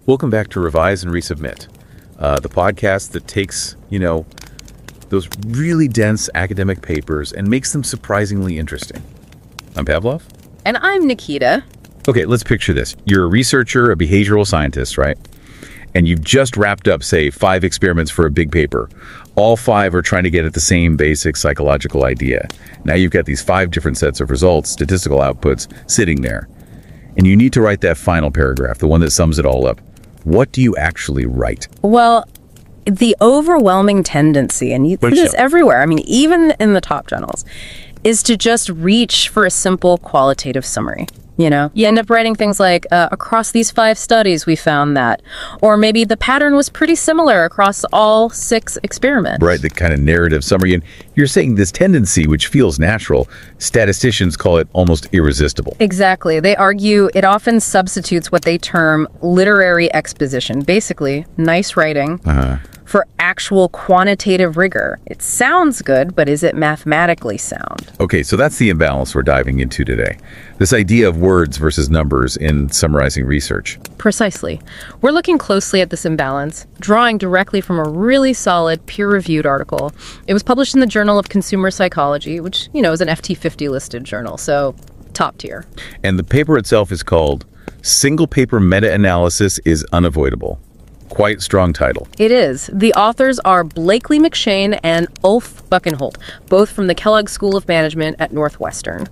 Welcome back to Revise and Resubmit, the podcast that takes, those really dense academic papers and makes them surprisingly interesting. I'm Pavlov. And I'm Nikita. Okay, let's picture this. You're a researcher, a behavioral scientist, right? And you've just wrapped up, say, 5 experiments for a big paper. All 5 are trying to get at the same basic psychological idea. Now you've got these 5 different sets of results, statistical outputs, sitting there. And you need to write that final paragraph, the one that sums it all up. What do you actually write? Well, the overwhelming tendency, and you see this everywhere, I mean, even in the top journals, is to just reach for a simple qualitative summary. You end up writing things like, across these 5 studies, we found that. Or maybe the pattern was pretty similar across all 6 experiments. Right, the kind of narrative summary. And you're saying this tendency, which feels natural, statisticians call it almost irresistible. Exactly. They argue it often substitutes what they term literary exposition. Basically, nice writing for actual quantitative rigor. It sounds good, but is it mathematically sound? Okay, so that's the imbalance we're diving into today. This idea of words versus numbers in summarizing research. Precisely. We're looking closely at this imbalance, drawing directly from a really solid peer-reviewed article. It was published in the Journal of Consumer Psychology, which, is an FT50 listed journal, so top tier. And the paper itself is called Single Paper Meta-Analysis is Unavoidable. Quite strong title. It is. The authors are Blakely McShane and Ulf Buckenholt, both from the Kellogg School of Management at Northwestern.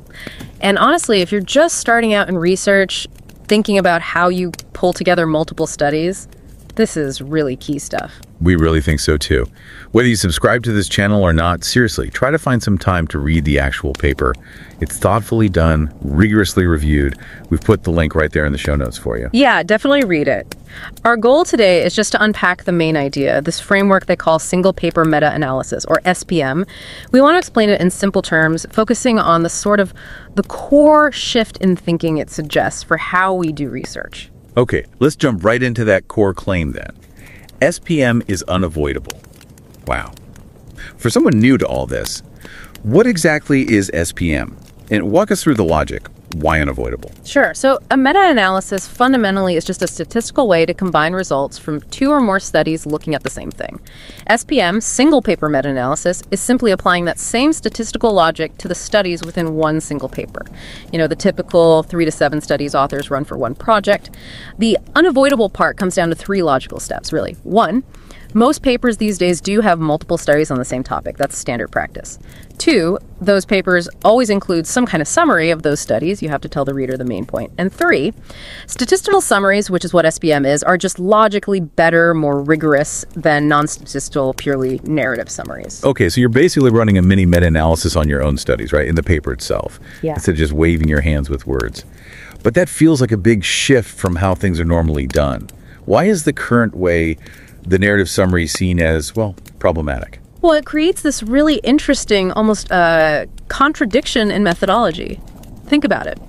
And honestly, if you're just starting out in research, thinking about how you pull together multiple studies, this is really key stuff. We really think so too. Whether you subscribe to this channel or not, seriously, try to find some time to read the actual paper. It's thoughtfully done, rigorously reviewed. We've put the link right there in the show notes for you. Yeah, definitely read it. Our goal today is just to unpack the main idea, this framework they call single paper meta-analysis, or SPM. We want to explain it in simple terms, focusing on the core shift in thinking it suggests for how we do research. Okay, let's jump right into that core claim then. SPM is unavoidable. Wow. For someone new to all this, what exactly is SPM? And walk us through the logic. Why unavoidable? Sure. So a meta-analysis fundamentally is just a statistical way to combine results from 2 or more studies looking at the same thing. SPM, single paper meta-analysis, is simply applying that same statistical logic to the studies within one single paper. The typical 3 to 7 studies authors run for one project. The unavoidable part comes down to 3 logical steps, really. 1, most papers these days do have multiple studies on the same topic. That's standard practice. 2, those papers always include some kind of summary of those studies. You have to tell the reader the main point. And 3, statistical summaries, which is what SPM is, are just logically better, more rigorous than non-statistical, purely narrative summaries. Okay, so you're basically running a mini meta-analysis on your own studies, right, in the paper itself, instead of just waving your hands with words. But that feels like a big shift from how things are normally done. Why is the current way the narrative summary seen as, problematic? Well, it creates this really interesting, almost contradiction in methodology. Think about it.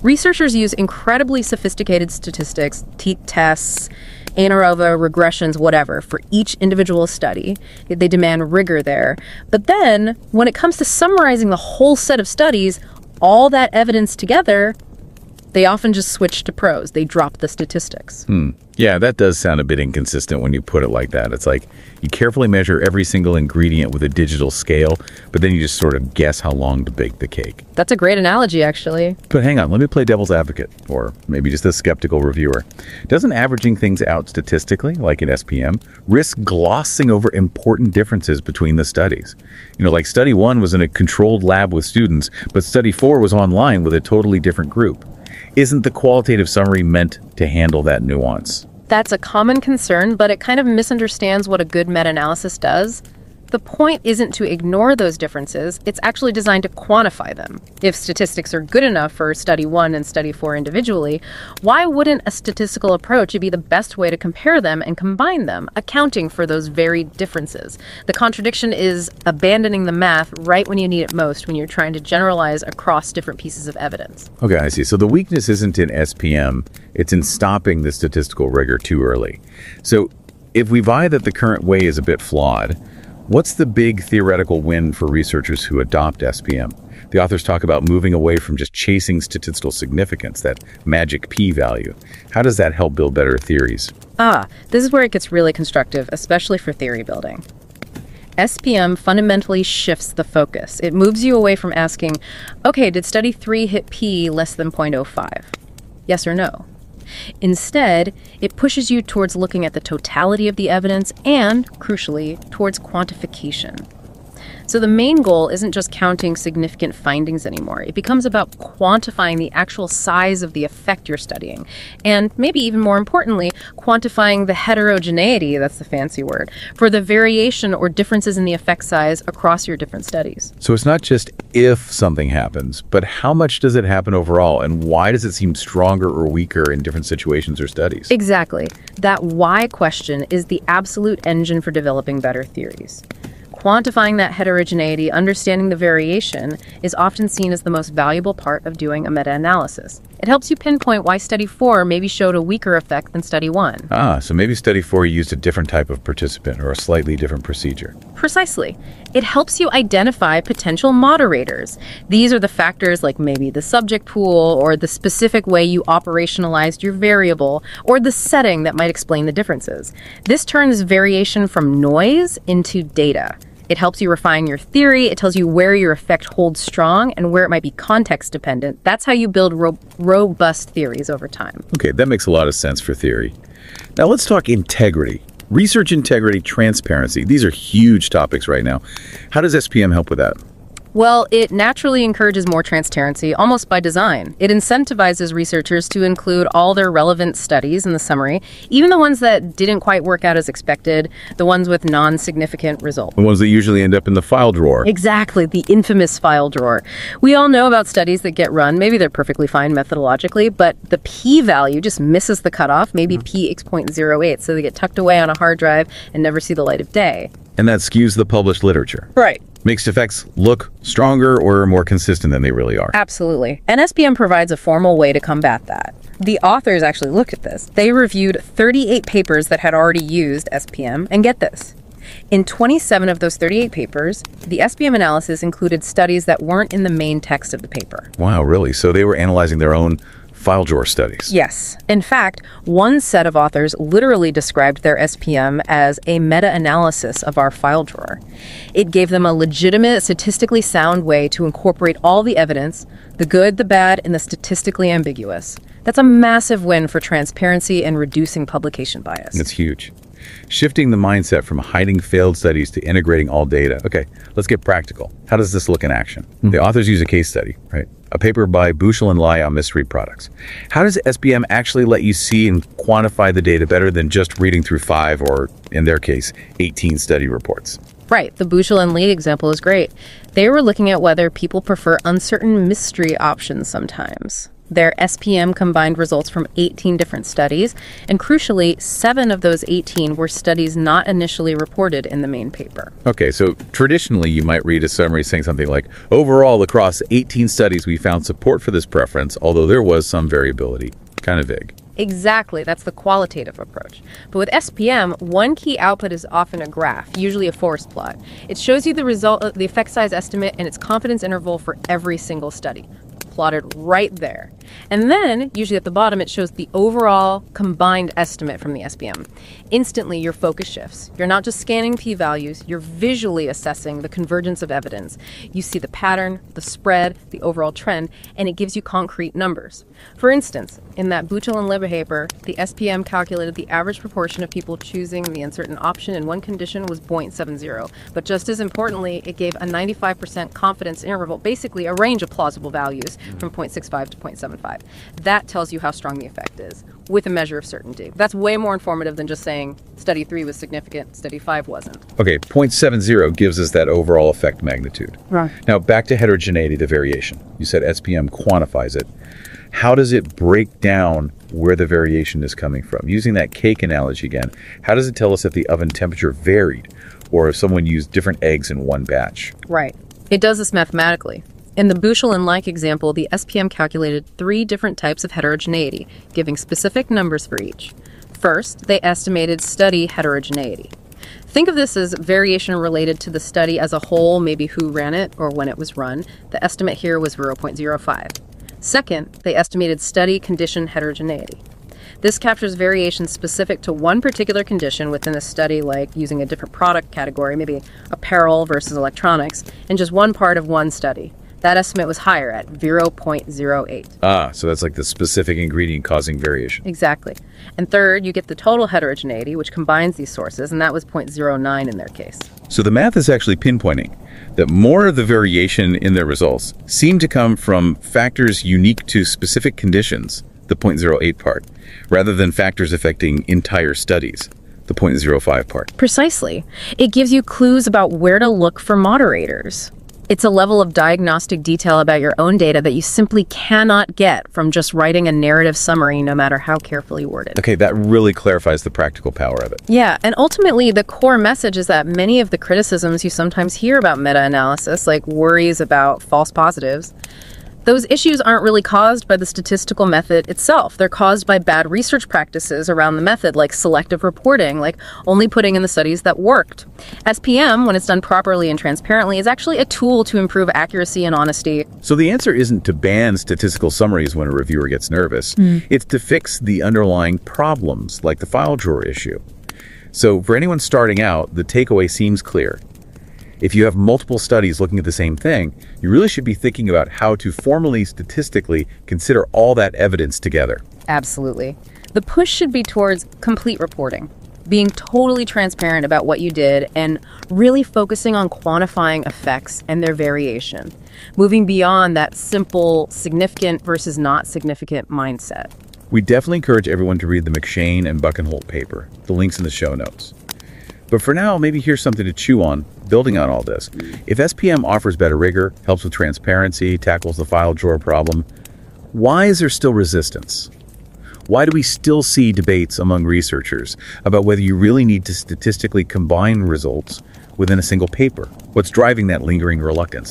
Researchers use incredibly sophisticated statistics, tests, ANOVA, regressions, whatever, for each individual study. They demand rigor there. But then, when it comes to summarizing the whole set of studies, all that evidence together, they often just switch to prose. They drop the statistics. Yeah, that does sound a bit inconsistent when you put it like that. It's like you carefully measure every single ingredient with a digital scale, but then you just sort of guess how long to bake the cake. That's a great analogy, actually. But hang on, let me play devil's advocate, or maybe just a skeptical reviewer. Doesn't averaging things out statistically, like in SPM, risk glossing over important differences between the studies? Like study 1 was in a controlled lab with students, but study 4 was online with a totally different group. Isn't the qualitative summary meant to handle that nuance? That's a common concern, but it kind of misunderstands what a good meta-analysis does. The point isn't to ignore those differences, it's actually designed to quantify them. If statistics are good enough for study 1 and study 4 individually, why wouldn't a statistical approach be the best way to compare them and combine them, accounting for those varied differences? The contradiction is abandoning the math right when you need it most, when you're trying to generalize across different pieces of evidence. Okay, I see. So the weakness isn't in SPM, it's in stopping the statistical rigor too early. So if we buy that the current way is a bit flawed, What's the big theoretical win for researchers who adopt SPM? The authors talk about moving away from just chasing statistical significance, that magic p-value. How does that help build better theories? This is where it gets really constructive, especially for theory building. SPM fundamentally shifts the focus. It moves you away from asking, okay, did study 3 hit p less than 0.05? Yes or no? Instead, it pushes you towards looking at the totality of the evidence and, crucially, towards quantification. So the main goal isn't just counting significant findings anymore. It becomes about quantifying the actual size of the effect you're studying. And maybe even more importantly, quantifying the heterogeneity, that's the fancy word, for the variation or differences in the effect size across your different studies. So it's not just if something happens, but how much does it happen overall, and why does it seem stronger or weaker in different situations or studies? Exactly. That why question is the absolute engine for developing better theories. Quantifying that heterogeneity, understanding the variation, is often seen as the most valuable part of doing a meta-analysis. It helps you pinpoint why study 4 maybe showed a weaker effect than study 1. So maybe study 4 used a different type of participant or a slightly different procedure. Precisely. It helps you identify potential moderators. These are the factors like maybe the subject pool or the specific way you operationalized your variable or the setting that might explain the differences. This turns variation from noise into data. It helps you refine your theory. It tells you where your effect holds strong and where it might be context dependent. That's how you build robust theories over time. Okay, that makes a lot of sense for theory. Now let's talk integrity. Research integrity, transparency. These are huge topics right now. How does SPM help with that? Well, it naturally encourages more transparency, almost by design. It incentivizes researchers to include all their relevant studies in the summary, even the ones that didn't quite work out as expected, the ones with non-significant results. The ones that usually end up in the file drawer. Exactly, the infamous file drawer. We all know about studies that get run. Maybe they're perfectly fine methodologically, but the p-value just misses the cutoff, maybe p equals 0.08, so they get tucked away on a hard drive and never see the light of day. And that skews the published literature. Right. Makes effects look stronger or more consistent than they really are. Absolutely. And SPM provides a formal way to combat that. The authors actually looked at this. They reviewed 38 papers that had already used SPM, and get this. In 27 of those 38 papers, the SPM analysis included studies that weren't in the main text of the paper. Wow, really? So they were analyzing their own file drawer studies. Yes. In fact, one set of authors literally described their SPM as a meta-analysis of our file drawer. It gave them a legitimate, statistically sound way to incorporate all the evidence, the good, the bad, and the statistically ambiguous. That's a massive win for transparency and reducing publication bias. That's huge. Shifting the mindset from hiding failed studies to integrating all data. Okay, let's get practical. How does this look in action? The authors use a case study, right? A paper by Bushel and Lai on mystery products. How does SPM actually let you see and quantify the data better than just reading through 5 or, in their case, 18 study reports? Right, the Bushel and Lee example is great. They were looking at whether people prefer uncertain mystery options sometimes. Their SPM combined results from 18 different studies, and crucially, 7 of those 18 were studies not initially reported in the main paper. Okay, so traditionally you might read a summary saying something like, overall, across 18 studies, we found support for this preference, although there was some variability. Kind of vague. Exactly, that's the qualitative approach. But with SPM, one key output is often a graph, usually a forest plot. It shows you the result, the effect size estimate, and its confidence interval for every single study, plotted right there. And then, usually at the bottom, it shows the overall combined estimate from the SPM. Instantly, your focus shifts. You're not just scanning p-values, you're visually assessing the convergence of evidence. You see the pattern, the spread, the overall trend, and it gives you concrete numbers. For instance, in that Buchel and Leber paper, the SPM calculated the average proportion of people choosing the uncertain option in one condition was 0.70. But just as importantly, it gave a 95% confidence interval, basically a range of plausible values from 0.65 to 0.75. That tells you how strong the effect is, with a measure of certainty. That's way more informative than just saying study 3 was significant, study 5 wasn't. Okay, 0.70 gives us that overall effect magnitude. Right. Now back to heterogeneity, the variation. You said SPM quantifies it. How does it break down where the variation is coming from? Using that cake analogy again, how does it tell us if the oven temperature varied or if someone used different eggs in one batch? Right. It does this mathematically. In the Bushel and Like example, the SPM calculated 3 different types of heterogeneity, giving specific numbers for each. First, they estimated study heterogeneity. Think of this as variation related to the study as a whole, maybe who ran it or when it was run. The estimate here was 0.05. Second, they estimated study condition heterogeneity. This captures variation specific to one particular condition within a study, like using a different product category, maybe apparel versus electronics, in just one part of one study. That estimate was higher at 0.08. So that's like the specific ingredient causing variation. Exactly. And third, you get the total heterogeneity, which combines these sources, and that was 0.09 in their case. So the math is actually pinpointing that more of the variation in their results seem to come from factors unique to specific conditions, the 0.08 part, rather than factors affecting entire studies, the 0.05 part. Precisely. It gives you clues about where to look for moderators. It's a level of diagnostic detail about your own data that you simply cannot get from just writing a narrative summary, no matter how carefully worded. Okay, that really clarifies the practical power of it. Yeah, and ultimately, the core message is that many of the criticisms you sometimes hear about meta-analysis, like worries about false positives, those issues aren't really caused by the statistical method itself. They're caused by bad research practices around the method, like selective reporting, like only putting in the studies that worked. SPM, when it's done properly and transparently, is actually a tool to improve accuracy and honesty. So the answer isn't to ban statistical summaries when a reviewer gets nervous. It's to fix the underlying problems, like the file drawer issue. So for anyone starting out, the takeaway seems clear. If you have multiple studies looking at the same thing, you really should be thinking about how to formally, statistically consider all that evidence together. Absolutely. The push should be towards complete reporting, being totally transparent about what you did and really focusing on quantifying effects and their variation, moving beyond that simple significant versus not significant mindset. We definitely encourage everyone to read the McShane and Buckenholt paper. The link's in the show notes. But for now, maybe here's something to chew on, building on all this. If SPM offers better rigor, helps with transparency, tackles the file drawer problem, why is there still resistance? Why do we still see debates among researchers about whether you really need to statistically combine results within a single paper? What's driving that lingering reluctance?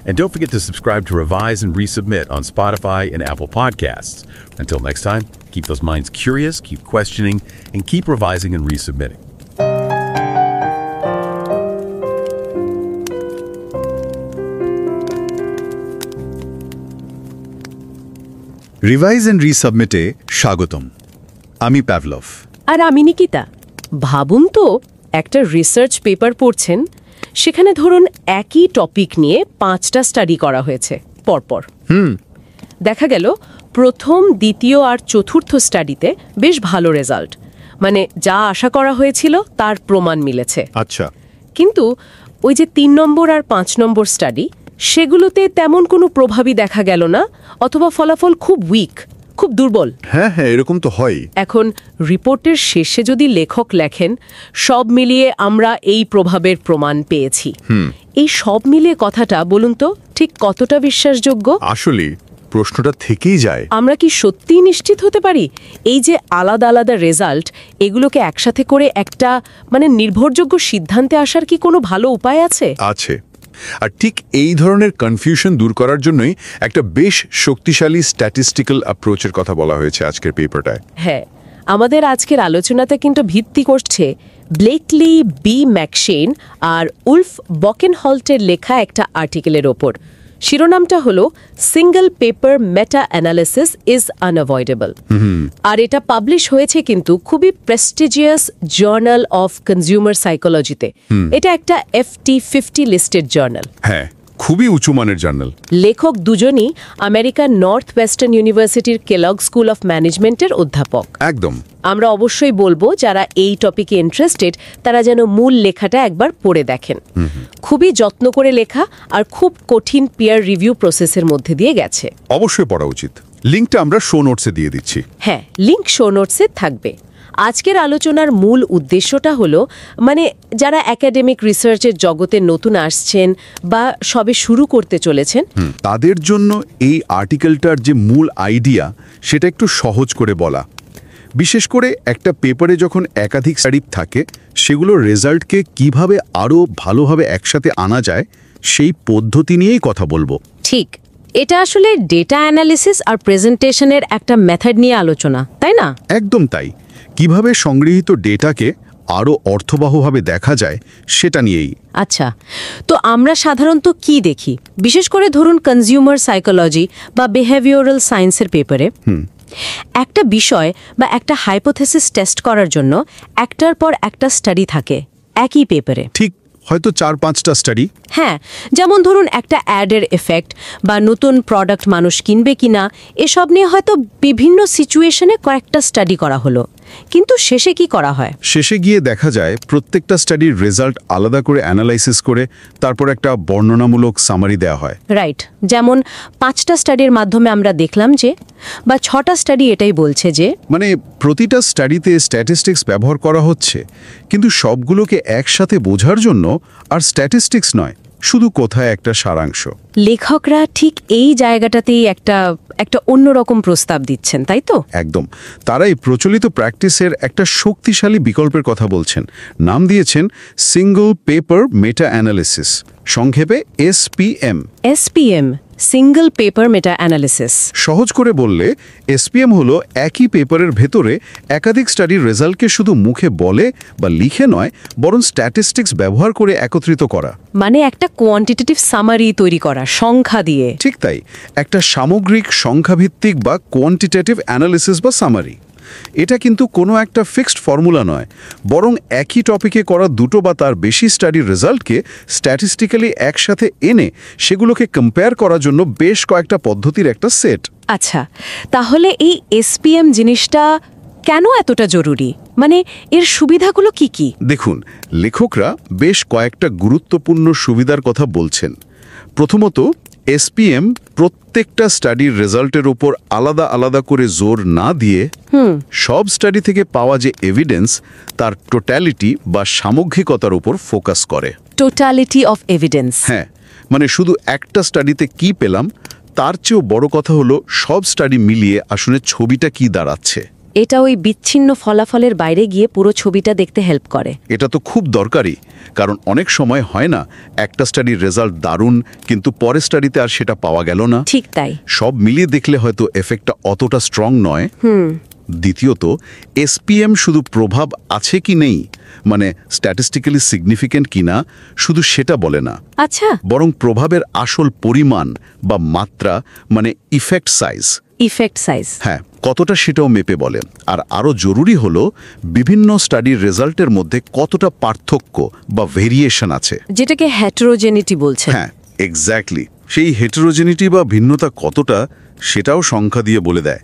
And don't forget to subscribe to Revise and Resubmit on Spotify and Apple Podcasts. Until next time, keep those minds curious, keep questioning, and keep revising and resubmitting. Revise and রিসাবমিটে স্বাগতম। আমি Pavlov. আর আমি নিকিতা। ভাবুন তো, একটা research paper পড়ছেন, সেখানে ধরুন একই টপিক নিয়ে 5টা স্টাডি করা হয়েছে পরপর। দেখা গেল প্রথম, দ্বিতীয় আর চতুর্থ স্টাডিতে বেশ ভালো রেজাল্ট, মানে যা আশা করা হয়েছিল তার প্রমাণ মিলেছে। আচ্ছা, কিন্তু ওই যে 3 নম্বর আর 5 নম্বর স্টাডি, সেগুলোতে তেমন কোনো প্রভাবই দেখা গেল না, অথবা ফলাফল খুব উইক, খুব দুর্বল। হ্যাঁ, এরকম তো হয়। এখন রিপোর্টের শেষে যদি লেখক লেখেন সব মিলিয়ে আমরা এই প্রভাবের প্রমাণ পেয়েছি, এই সব মিলিয়ে কথাটা বলুন তো ঠিক কতটা বিশ্বাসযোগ্য? আসলে প্রশ্নটা থেকেই যায়, আমরা কি সত্যিই নিশ্চিত হতে পারি এই যে আলাদা আলাদা রেজাল্ট, এগুলোকে একসাথে করে একটা নির্ভরযোগ্য সিদ্ধান্তে আসার কি কোনো ভালো উপায় আছে? আছে। আর ঠিক এই ধরনের কনফিউশন দূর করার জন্যই একটা বেশ শক্তিশালী স্ট্যাটিস্টিক্যাল অ্যাপ্রোচের কথা বলা হয়েছে আজকের পেপারটায়। হ্যাঁ, আমাদের আজকের আলোচনাতে কিন্তু ভিত্তি করছে ব্লেকলি, বি ম্যাকশেন আর উলফ বকেনহল্টের লেখা একটা আর্টিকেলের ওপর। শিরোনামটা হলো single paper meta analysis is unavoidable. আর এটা পাবলিশ হয়েছে কিন্তু খুবই প্রেস্টিজিয়াস জার্নাল অফ কনজিউমার সাইকোলজিতে। এটা একটা FT50 লিস্টেড জার্নাল। হ্যাঁ, খুবই উঁচু মানের জার্নাল। লেখক দুজনই আমেরিকার নর্থ ওয়েস্টার্ন ইউনিভার্সিটির কেলগ স্কুল অফ ম্যানেজমেন্টের অধ্যাপক। একদম। আমরা অবশ্যই বলবো যারা এই টপিকে ইন্টারেস্টেড তারা যেন মূল লেখাটা একবার পড়ে দেখেন। খুবই যত্ন করে লেখা আর খুব কঠিন পিয়ার রিভিউ প্রসেসের মধ্যে দিয়ে গেছে। অবশ্যই পড়া উচিত। লিঙ্কটা আমরা শো নোটসে দিয়ে দিচ্ছি। হ্যাঁ, লিঙ্ক শো নোটসে থাকবে। আজকের আলোচনার মূল উদ্দেশ্যটা হলো যারা একাডেমিক রিসার্চের জগতে নতুন আসছেন বা সবে শুরু করতে চলেছেন, তাদের জন্য এই আর্টিকেলটার যে মূল আইডিয়া সেটা একটু সহজ করে বলা। বিশেষ করে একটা পেপারে যখন একাধিক স্টাডি থাকে, সেগুলোর রেজাল্টকে কিভাবে আরও ভালোভাবে একসাথে আনা যায় সেই পদ্ধতি নিয়েই কথা বলবো। ঠিক, এটা আসলে ডেটা অ্যানালিসিস আর প্রেজেন্টেশনের একটা মেথড নিয়ে আলোচনা, তাই না? একদম তাই। কিভাবে সংগৃহীত ডেটাকে আরও অর্থবহভাবে দেখা যায় সেটা নিয়েই। আচ্ছা, তো আমরা সাধারণত কি দেখি, বিশেষ করে ধরুন কনজিউমার সাইকোলজি বা বিহেভিওরাল সায়েন্সের পেপারে একটা বিষয় বা একটা হাইপোথেসিস টেস্ট করার জন্য একটার পর একটা স্টাডি থাকে একই পেপারে। ঠিক, হয়তো 4-5টা স্টাডি। হ্যাঁ, যেমন ধরুন একটা অ্যাডের এফেক্ট বা নতুন প্রোডাক্ট মানুষ কিনবে কিনা, এসব নিয়ে হয়তো বিভিন্ন সিচুয়েশনে কয়েকটা স্টাডি করা হলো, কিন্তু শেষে কি করা হয়? শেষে গিয়ে দেখা যায় প্রত্যেকটা স্টাডির রেজাল্ট আলাদা করে অ্যানালাইসিস করে তারপর একটা বর্ণনামূলক সামারি দেওয়া হয়। রাইট, যেমন 5টা স্টাডির মাধ্যমে আমরা দেখলাম যে, বা 6টা স্টাডি এটাই বলছে যে, মানে প্রতিটা স্টাডিতে স্ট্যাটিস্টিক্স ব্যবহার করা হচ্ছে, কিন্তু সবগুলোকে একসাথে বোঝার জন্য আর স্ট্যাটিস্টিক্স নয়, শুধু কোথায় একটা সারাংশ। লেখকরা ঠিক এই জায়গাটাতেই একটা অন্যরকম প্রস্তাব দিচ্ছেন, তাই তো? একদম, তারাই প্রচলিত প্র্যাকটিসের একটা শক্তিশালী বিকল্পের কথা বলছেন। নাম দিয়েছেন সিঙ্গল পেপার মেটা অ্যানালিসিস, সংক্ষেপে SPM। SPM, single paper meta analysis. সহজ করে বললে SPM হলো একই পেপারের ভেতরে একাধিক স্টাডির রেজাল্টকে শুধু মুখে বলে বা লিখে নয়, বরং স্ট্যাটিস্টিক্স ব্যবহার করে একত্রিত করা। মানে একটা কোয়ান্টিটেটিভ সামারি তৈরি করা সংখ্যা দিয়ে। ঠিক তাই, একটা সামগ্রিক সংখ্যাভিত্তিক বা কোয়ান্টিটেটিভ অ্যানালিসিস বা সামারি। এটা কিন্তু কোনো একটা ফিক্সড ফর্মুলা নয়, বরং একই টপিকে করা দুটো বা তার বেশি স্টাডির রেজাল্টকে স্ট্যাটিস্টিক্যালি একসাথে এনে সেগুলোকে কম্পেয়ার করার জন্য বেশ কয়েকটা পদ্ধতির একটা সেট। আচ্ছা, তাহলে এই SPM জিনিসটা কেন এতটা জরুরি? মানে এর সুবিধাগুলো কি কি? দেখুন, লেখকরা বেশ কয়েকটা গুরুত্বপূর্ণ সুবিধার কথা বলছেন। প্রথমত, SPM প্রত্যেকটা স্টাডির রেজাল্টের উপর আলাদা আলাদা করে জোর না দিয়ে সব স্টাডি থেকে পাওয়া যে এভিডেন্স তার টোটালিটি বা সামগ্রিকতার উপর ফোকাস করে। Totality of evidence. হ্যাঁ, মানে শুধু একটা স্টাডিতে কি পেলাম তার চেয়েও বড় কথা হলো সব স্টাডি মিলিয়ে আসলে ছবিটা কি দাঁড়াচ্ছে। এটা ওই বিচ্ছিন্ন ফলাফলের বাইরে গিয়ে পুরো ছবিটা দেখতে হেল্প করে। এটা তো খুব দরকারি, কারণ অনেক সময় হয় না একটা স্টাডির রেজাল্ট দারুণ, কিন্তু পরের স্টাডিতে আর সেটা পাওয়া গেল না। ঠিক তাই, সব মিলিয়ে দেখলে হয়তো এফেক্টটা অতটা স্ট্রং নয়। দ্বিতীয়ত, SPM শুধু প্রভাব আছে কি নেই, মানে স্ট্যাটিস্টিক্যালি সিগনিফিকেন্ট কিনা, শুধু সেটা বলে না। আচ্ছা, বরং প্রভাবের আসল পরিমাণ বা মাত্রা, মানে ইফেক্ট সাইজ। ইফেক্ট সাইজ, হ্যাঁ, কতটা সেটাও মেপে বলে। আর আরও জরুরি হলো বিভিন্ন স্টাডির রেজাল্টের মধ্যে কতটা পার্থক্য বা ভেরিয়েশন আছে, যেটাকে হেটেরোজেনিটি বলছে। হ্যাঁ, এক্স্যাক্টলি। সেই হেটেরোজেনিটি বা ভিন্নতা কতটা সেটাও সংখ্যা দিয়ে বলে দেয়।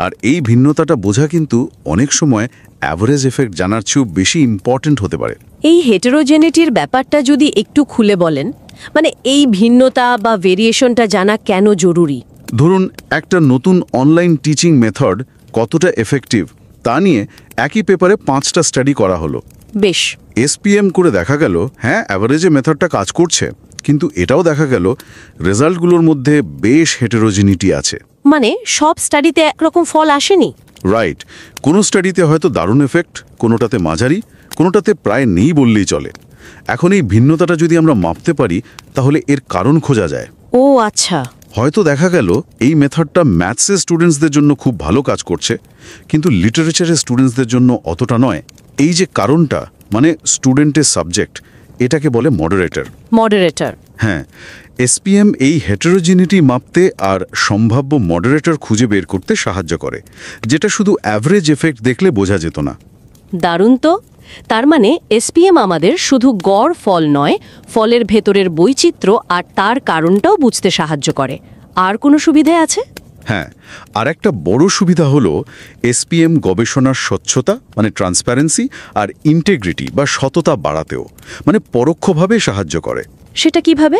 আর এই ভিন্নতাটা বোঝা কিন্তু অনেক সময় অ্যাভারেজ এফেক্ট জানার চেয়েও বেশি ইম্পর্ট্যান্ট হতে পারে। এই হেটেরোজেনিটির ব্যাপারটা যদি একটু খুলে বলেন, মানে এই ভিন্নতা বা ভেরিয়েশনটা জানা কেন জরুরি? ধরুন, একটা নতুন অনলাইন টিচিং মেথড কতটা এফেক্টিভ তা নিয়ে একই পেপারে 5টা স্টাডি করা হলো। বেশ, SPM করে দেখা গেল হ্যাঁ অ্যাভারেজে মেথডটা কাজ করছে, কিন্তু এটাও দেখা গেল রেজাল্টগুলোর মধ্যে বেশ হেটেরোজেনিটি আছে। মানে সব স্টাডিতে একরকম ফল আসেনি। রাইট, কোনো স্টাডিতে হয়তো দারুণ এফেক্ট, কোনোটাতে মাঝারি, কোনোটাতে প্রায় নেই বললেই চলে। এখন এই ভিন্নতাটা যদি আমরা মাপতে পারি তাহলে এর কারণ খোঁজা যায়। ও আচ্ছা, হয়তো দেখা গেল এই মেথডটা ম্যাথসের স্টুডেন্টসদের জন্য খুব ভালো কাজ করছে, কিন্তু লিটারেচারের স্টুডেন্টসদের জন্য অতটা নয়। এই যে কারণটা, মানে স্টুডেন্টের সাবজেক্ট, এটাকে বলে মডারেটর। মডারেটর। হ্যাঁ, SPM এই হেটেরোজিনিটি মাপতে আর সম্ভাব্য মডারেটর খুঁজে বের করতে সাহায্য করে, যেটা শুধু অ্যাভারেজ এফেক্ট দেখলে বোঝা যেত না। দারুণ তো। তার মানে SPM আমাদের শুধু গড় ফল নয়, ফলের ভেতরের বৈচিত্র্য আর তার কারণটাও বুঝতে সাহায্য করে। আর কোনো সুবিধা আছে? হ্যাঁ, আর একটা বড় সুবিধা হলো SPM গবেষণার স্বচ্ছতা, মানে ট্রান্সপারেন্সি, আর ইন্টেগ্রিটি বা সততা বাড়াতেও, মানে পরোক্ষভাবে সাহায্য করে। সেটা কিভাবে?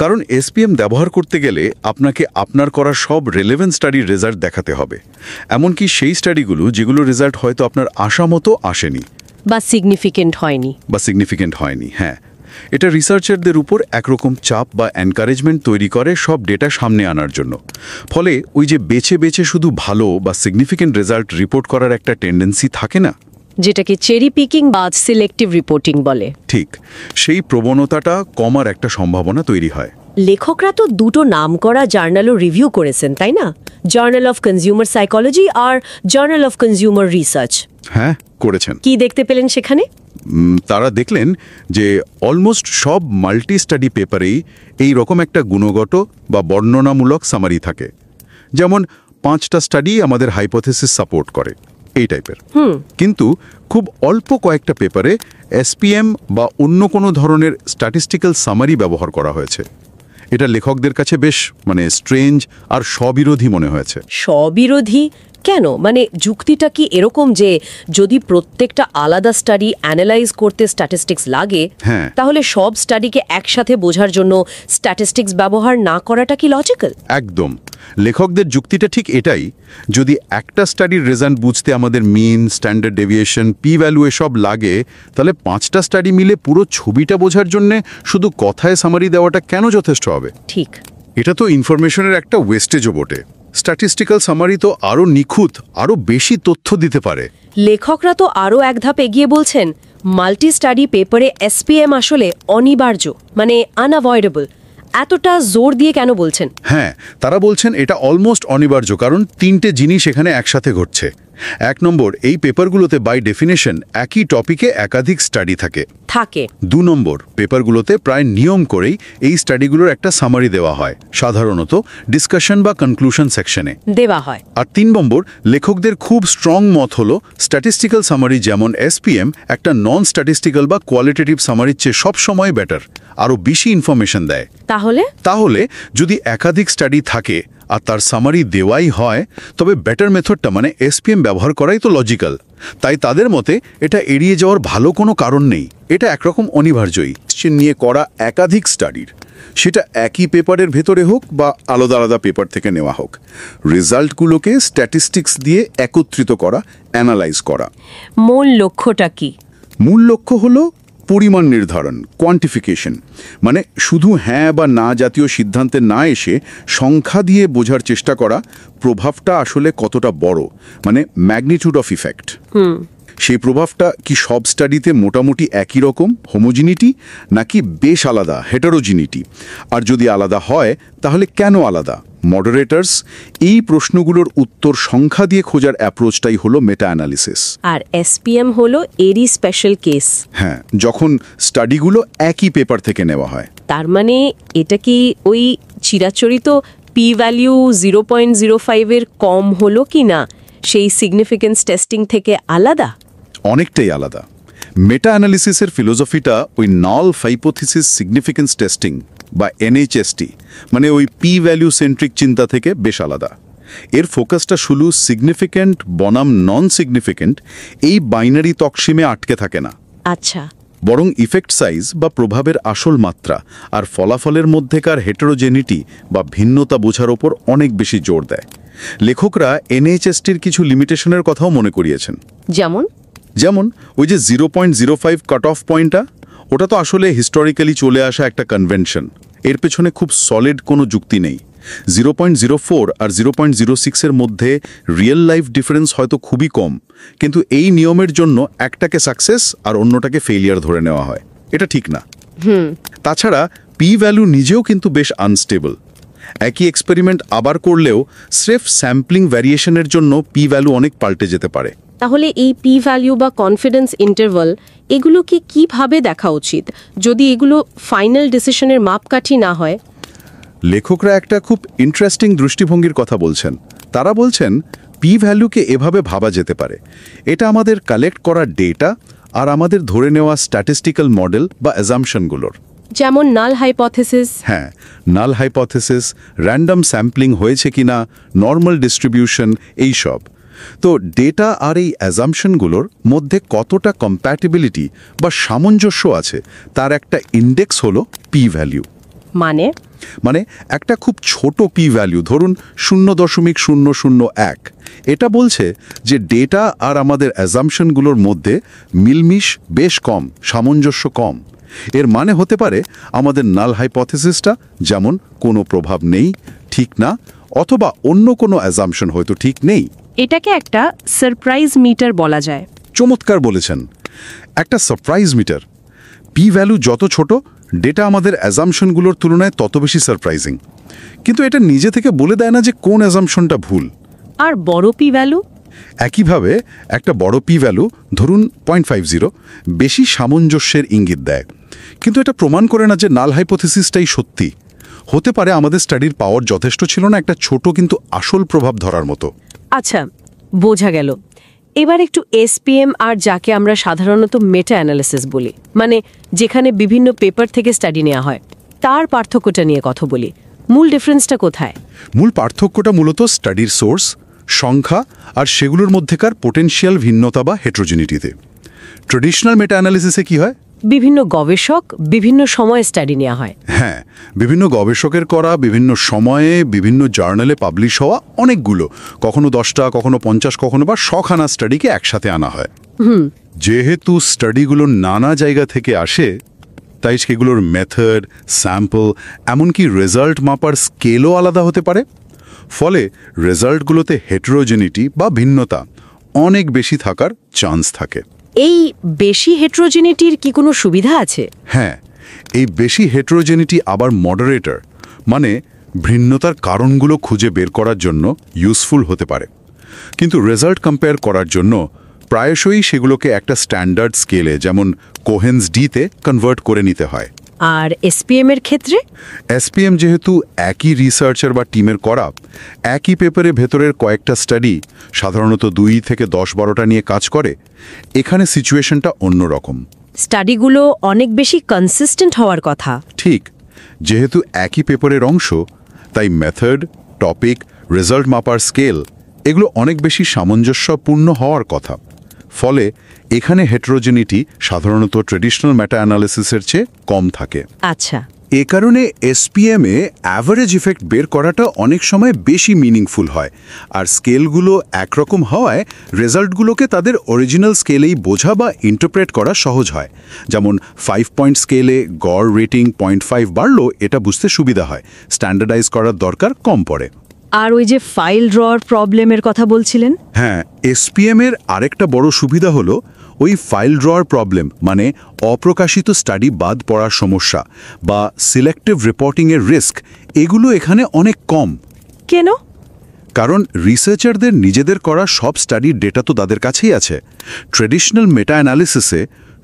কারণ SPM ব্যবহার করতে গেলে আপনাকে আপনার করা সব রেলেভেন্ট স্টাডির রেজাল্ট দেখাতে হবে, এমনকি সেই স্টাডিগুলো যেগুলো রেজাল্ট হয়তো আপনার আশা মতো আসেনি বা সিগনিফিকেন্ট হয়নি। হ্যাঁ, এটা রিসার্চারদের উপর একরকম চাপ বা এনকারেজমেন্ট তৈরি করে সব ডেটা সামনে আনার জন্য। ফলে ওই যে বেছে বেছে শুধু ভালো বা সিগনিফিকেন্ট রেজাল্ট রিপোর্ট করার একটা টেন্ডেন্সি থাকে না, যেটাকে চেরি পিকিং বা সিলেক্টিভ রিপোর্টিং বলে। ঠিক সেই প্রবণতাটা কমার একটা সম্ভাবনা তৈরি হয়। লেখকরা তো দুটো নামকরা জার্নালও রিভিউ করেছেন তাই না, জার্নাল অফ কনজিউমার সাইকোলজি আর জার্নাল অফ কনজিউমার রিসার্চ। হ্যাঁ, করেছেন। কি দেখতে পেলেন সেখানে? তারা দেখলেন যে অলমোস্ট সব মাল্টি স্টাডি পেপারেই এই রকম একটা গুণগত বা বর্ণনামূলক সামারি থাকে, যেমন 5টা স্টাডি আমাদের হাইপোথেসিস সাপোর্ট করে, এই টাইপের। কিন্তু খুব অল্প কয়েকটা পেপারে এসপিএম বা অন্য কোনো ধরনের স্ট্যাটিস্টিক্যাল সামারি ব্যবহার করা হয়েছে। এটা লেখকদের কাছে বেশ স্ট্রেঞ্জ আর স্ববিরোধী মনে হয়েছে। স্ববিরোধী কেন? যুক্তিটা কি এরকম যে যদি প্রত্যেকটা আলাদা স্টাডি অ্যানালাইজ করতে স্ট্যাটিস্টিক্স লাগে, হ্যাঁ, তাহলে সব স্টাডিকে একসাথে বোঝার জন্য স্ট্যাটিস্টিক্স ব্যবহার না করাটা কি লজিক্যাল? একদম। লেখকদের যুক্তিটা ঠিক এটাই, যদি একটা স্টাডির রেজাল্ট বুঝতে আমাদের মিন, স্ট্যান্ডার্ড ডেভিয়েশন, পি ভ্যালু এসব লাগে, তাহলে 5টা স্টাডি মিলে পুরো ছবিটা বোঝার জন্য শুধু কথায় সামারি দেওয়াটা কেন যথেষ্ট হবে? ঠিক। এটা তো ইনফরমেশনের একটা ওয়েস্টেজও বটে। স্ট্যাটিস্টিক্যাল সামারি তো আরও নিখুঁত, আরও বেশি তথ্য দিতে পারে। লেখকরা তো আরও এক ধাপ এগিয়ে বলছেন, মাল্টি স্টাডি পেপারে এসপিএম আসলে অনিবার্য, আনঅ্যাভয়েডেবল। এতটা জোর দিয়ে কেন বলছেন? হ্যাঁ, তারা বলছেন এটা অলমোস্ট অনিবার্য, কারণ 3টে জিনিস এখানে একসাথে ঘটছে। 1 নম্বর, এই পেপারগুলোতে বাই ডেফিনেশন একই টপিকে একাধিক স্টাডি থাকে। 2 নম্বর, পেপারগুলোতে প্রায় নিয়ম করেই এই স্টাডিগুলোর একটা সামারি দেওয়া হয়, সাধারণত ডিসকাশন বা কনক্লুশন সেকশনে দেওয়া হয়। আর 3 নম্বর, লেখকদের খুব স্ট্রং মত হলো স্ট্যাটিস্টিক্যাল সামারি যেমন এসপিএম একটা নন স্ট্যাটিস্টিক্যাল বা কোয়ালিটেটিভ সামারির চেয়ে সবসময় বেটার, আরও বেশি ইনফরমেশন দেয়। তাহলে যদি একাধিক স্টাডি থাকে আর তার সামারি দেওয়াই হয়, তবে বেটার মেথডটা এসপিএম ব্যবহার করাই তো লজিক্যাল। তাই তাদের মতে এটা এড়িয়ে যাওয়ার ভালো কোনো কারণ নেই। এটা একরকম অনিবার্যই নিয়ে করা একাধিক স্টাডির, সেটা একই পেপারের ভেতরে হোক বা আলাদা আলাদা পেপার থেকে নেওয়া হোক, রেজাল্টগুলোকে স্ট্যাটিস্টিক্স দিয়ে একত্রিত করা, অ্যানালাইজ করা। মূল লক্ষ্যটা কি? মূল লক্ষ্য হলো পরিমাণ নির্ধারণ, কোয়ান্টিফিকেশন। শুধু হ্যাঁ বা না জাতীয় সিদ্ধান্তে না এসে সংখ্যা দিয়ে বোঝার চেষ্টা করা প্রভাবটা আসলে কতটা বড়, ম্যাগনিটিউড অফ ইফেক্ট। সেই প্রভাবটা কি সব স্টাডিতে মোটামুটি একই রকম, হোমোজিনিটি, নাকি বেশ আলাদা, হেটারোজিনিটি? আর যদি আলাদা হয়, তাহলে কেন আলাদা? মডারেটরস, এই প্রশ্নগুলোর উত্তর সংখ্যা দিয়ে খোঁজার অ্যাপ্রোচটাই হলো মেটা অ্যানালিসিস। আর এসপিএম হলো এরই স্পেশাল কেস। হ্যাঁ, যখন স্টাডিগুলো একই পেপার থেকে নেওয়া হয়। তার এটা কি ওই চিরাচরিত পি ভ্যালু 0.05 কম হলো কি না সেই সিগনিফিকেন্স টেস্টিং থেকে আলাদা? অনেকটাই আলাদা। মেটা অ্যানালিসিসের ফিলোসফিটা ওই নাল হাইপোথিসিস সিগনিফিকেন্স টেস্টিং বা এনএইচএসটি, ওই পি ভ্যালু সেন্ট্রিক চিন্তা থেকে বেশ আলাদা। এর ফোকাসটা শুধু সিগনিফিক্যান্ট বনাম নন সিগনিফিক্যান্ট এই বাইনারি তকসিমে আটকে থাকে না। আচ্ছা। বরং ইফেক্ট সাইজ বা প্রভাবের আসল মাত্রা আর ফলাফলের মধ্যেকার হেটারোজেনিটি বা ভিন্নতা বোঝার ওপর অনেক বেশি জোর দেয়। লেখকরা এনএইচএসটির কিছু লিমিটেশনের কথাও মনে করিয়েছেন। যেমন ওই যে 0.05 কাট অফ পয়েন্টটা, ওটা তো আসলে হিস্টোরিক্যালি চলে আসা একটা কনভেনশন। এর পেছনে খুব সলিড কোনো যুক্তি নেই। 0.04 আর 0.06 মধ্যে রিয়েল লাইফ ডিফারেন্স হয়তো খুবই কম, কিন্তু এই নিয়মের জন্য একটাকে সাকসেস আর অন্যটাকে ফেলিয়ার ধরে নেওয়া হয়। এটা ঠিক না। তাছাড়া পি ভ্যালু নিজেও কিন্তু বেশ আনস্টেবল। একই এক্সপেরিমেন্ট আবার করলেও স্রেফ স্যাম্পলিং ভ্যারিয়েশনের জন্য পি ভ্যালু অনেক পাল্টে যেতে পারে। তাহলে এই পি ভ্যালু বা কনফিডেন্স ইন্টারভাল এগুলোকে কিভাবে দেখা উচিত যদি এগুলো ফাইনাল ডিসিশনের মাপকাঠি না হয়? লেখকরা একটা খুব ইন্টারেস্টিং দৃষ্টিভঙ্গির কথা বলছেন। তারা বলছেন পি ভ্যালুকে এভাবে ভাবা যেতে পারে, এটা আমাদের কালেক্ট করা ডেটা আর আমাদের ধরে নেওয়া স্ট্যাটিস্টিক্যাল মডেল বা অ্যাজাম্পশনগুলোর, যেমন নাল হাইপোথিসিস। হ্যাঁ, নাল হাইপোথিসিস, র্যান্ডম স্যাম্পলিং হয়েছে কিনা, নর্মাল ডিস্ট্রিবিউশন, এইসব। তো ডেটা আর এই অ্যাজাম্পশনগুলোর মধ্যে কতটা কম্প্যাটিবিলিটি বা সামঞ্জস্য আছে তার একটা ইন্ডেক্স হলো পি ভ্যালু। মানে একটা খুব ছোট পি ভ্যালু, ধরুন 0.001, এটা বলছে যে ডেটা আর আমাদের অ্যাজাম্পশনগুলোর মধ্যে মিলমিশ বেশ কম, সামঞ্জস্য কম। এর মানে হতে পারে আমাদের নাল হাইপোথিসিসটা যেমন কোনো প্রভাব নেই, ঠিক না, অথবা অন্য কোনো অ্যাজাম্পশন হয়তো ঠিক নেই। এটাকে একটা সারপ্রাইজ মিটার বলা যায়। চমৎকার বলেছেন, একটা সারপ্রাইজ মিটার। পি ভ্যালু যত ছোট ডেটা আমাদের অ্যাজাম্পশনগুলোর তুলনায় তত বেশি সারপ্রাইজিং, কিন্তু এটা নিজে থেকে বলে দেয় না যে কোন অ্যাজাম্পশনটা ভুল। আর বড় পি ভ্যালু? একইভাবে একটা বড় পি ভ্যালু, ধরুন 0.50, বেশি সামঞ্জস্যের ইঙ্গিত দেয়, কিন্তু এটা প্রমাণ করে না যে নাল হাইপোথিসিসটাই সত্যি। হতে পারে আমাদের স্টাডির পাওয়ার যথেষ্ট ছিল না একটা ছোট কিন্তু আসল প্রভাব ধরার মতো। আচ্ছা, বোঝা গেল। এবার একটু এসপিএম আর যাকে আমরা সাধারণত মেটা অ্যানালিসিস বলি, মানে যেখানে বিভিন্ন পেপার থেকে স্টাডি নেওয়া হয়, তার পার্থক্যটা নিয়ে কথা বলি। মূল ডিফারেন্সটা কোথায়? মূল পার্থক্যটা মূলত স্টাডির সোর্স, সংখ্যা আর সেগুলোর মধ্যেকার পোটেনশিয়াল ভিন্নতা বা হেট্রোজেনিটিতে। ট্রেডিশনাল মেটা অ্যানালিসিসে কি হয়? বিভিন্ন গবেষক বিভিন্ন সময়ে স্টাডি নেওয়া হয়। হ্যাঁ, বিভিন্ন গবেষকের করা, বিভিন্ন সময়ে বিভিন্ন জার্নালে পাবলিশ হওয়া অনেকগুলো, কখনো 10টা, কখনো 50, কখনো বা 100খানা স্টাডিকে একসাথে আনা হয়। যেহেতু স্টাডিগুলো নানা জায়গা থেকে আসে, তাই সেগুলোর মেথড, স্যাম্পল, এমনকি রেজাল্ট মাপার স্কেলও আলাদা হতে পারে। ফলে রেজাল্টগুলোতে হেটেরোজেনিটি বা ভিন্নতা অনেক বেশি থাকার চান্স থাকে। এই বেশি হেট্রোজেনিটির কি কোনো সুবিধা আছে? হ্যাঁ, এই বেশি হেটেরোজেনিটি আবার মডারেটর, মানে ভিন্নতার কারণগুলো খুঁজে বের করার জন্য ইউজফুল হতে পারে, কিন্তু রেজাল্ট কম্পেয়ার করার জন্য প্রায়শই সেগুলোকে একটা স্ট্যান্ডার্ড স্কেলে, যেমন কোহেন্স ডিতে কনভার্ট করে নিতে হয়। আর এসপিএম এর ক্ষেত্রে? এসপিএম যেহেতু একই রিসার্চার বা টিমের করা, একই পেপারে ভেতরের কয়েকটা স্টাডি, সাধারণত 2 থেকে 10-12টা নিয়ে কাজ করে, এখানে সিচুয়েশনটা অন্যরকম। স্টাডিগুলো অনেক বেশি কনসিস্টেন্ট হওয়ার কথা। ঠিক, যেহেতু একই পেপারের অংশ, তাই মেথড, টপিক, রেজাল্ট মাপার স্কেল এগুলো অনেক বেশি সামঞ্জস্যপূর্ণ হওয়ার কথা। ফলে এখানে হেটেরোজেনিটি সাধারণত ট্রেডিশনাল মেটা অ্যানালিসিসের চেয়ে কম থাকে। আচ্ছা, এ কারণে এসপিএমে অ্যাভারেজ ইফেক্ট বের করাটা অনেক সময় বেশি মিনিংফুল হয়, আর স্কেলগুলো একরকম হওয়ায় রেজাল্টগুলোকে তাদের অরিজিনাল স্কেলেই বোঝা বা ইন্টারপ্রেট করা সহজ হয়। যেমন 5 পয়েন্ট স্কেলে গড় রেটিং 0.5 বাড়লো, এটা বুঝতে সুবিধা হয়, স্ট্যান্ডার্ডাইজ করার দরকার কম পড়ে। আর ওই যে ফাইল ড্রর প্রবলেমের কথা বলছিলেন? হ্যাঁ, এসপিএমের আরেকটা বড় সুবিধা হলো ওই ফাইল ড্রর প্রবলেম, মানে অপ্রকাশিত স্টাডি বাদ পড়ার সমস্যা বা সিলেক্টিভ রিপোর্টিংয়ের রিস্ক, এগুলো এখানে অনেক কম। কেন? কারণ রিসার্চারদের নিজেদের করা সব স্টাডির ডেটা তো তাদের কাছেই আছে। ট্রেডিশনাল মেটা অ্যানালিসিসে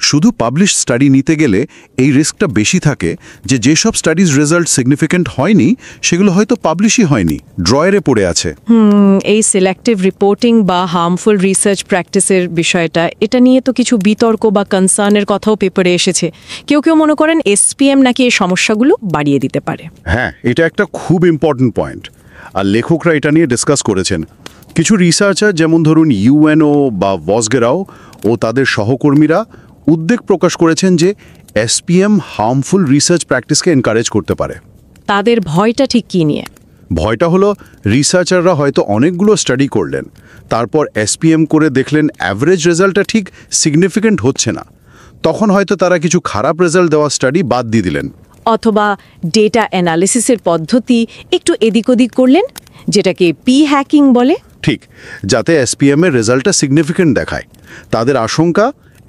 শুধু পাবলিশ স্টাডি নিতে গেলে এই রিস্কটা বেশি থাকে যে যেসব স্টাডিজ রেজাল্ট সিগনিফিক্যান্ট হয়নি সেগুলো হয়তো পাবলিশই হয়নি, ড্রয়ারে পড়ে আছে। এই সিলেক্টিভ রিপোর্টিং বা হার্মফুল রিসার্চ প্র্যাকটিসের বিষয়টা, এটা নিয়ে তো কিছু বিতর্ক বা কনসার্নের কথাও পেপারে এসেছে। কেউ কেউ মনে করেন এসপিএম নাকি এই সমস্যাগুলো বাড়িয়ে দিতে পারে। হ্যাঁ, এটা একটা খুব ইম্পর্ট্যান্ট পয়েন্ট, আর লেখকরা এটা নিয়ে ডিসকাস করেছেন। কিছু রিসার্চার, যেমন ধরুন ইউএনও বা ভসগেরাও ও তাদের সহকর্মীরা উদ্বেগ প্রকাশ করেছেন যে এসপিএম হার্মফুল রিসার্চ প্র্যাকটিসকে এনকারেজ করতে পারে। তাদের ভয়টা ঠিক কী নিয়ে? ভয়টা হলো রিসার্চাররা হয়তো অনেকগুলো স্টাডি করলেন, তারপর এসপিএম করে দেখলেন অ্যাভারেজ রেজাল্টটা ঠিক সিগনিফিক্যান্ট হচ্ছে না, তখন হয়তো তারা কিছু খারাপ রেজাল্ট দেওয়া স্টাডি বাদ দিয়ে দিলেন। অথবা ডেটা অ্যানালিসিসের পদ্ধতি একটু এদিক ওদিক করলেন, যেটাকে পি হ্যাকিং বলে। ঠিক, যাতে এসপিএম এর রেজাল্টটা সিগনিফিক্যান্ট দেখায়। তাদের আশঙ্কা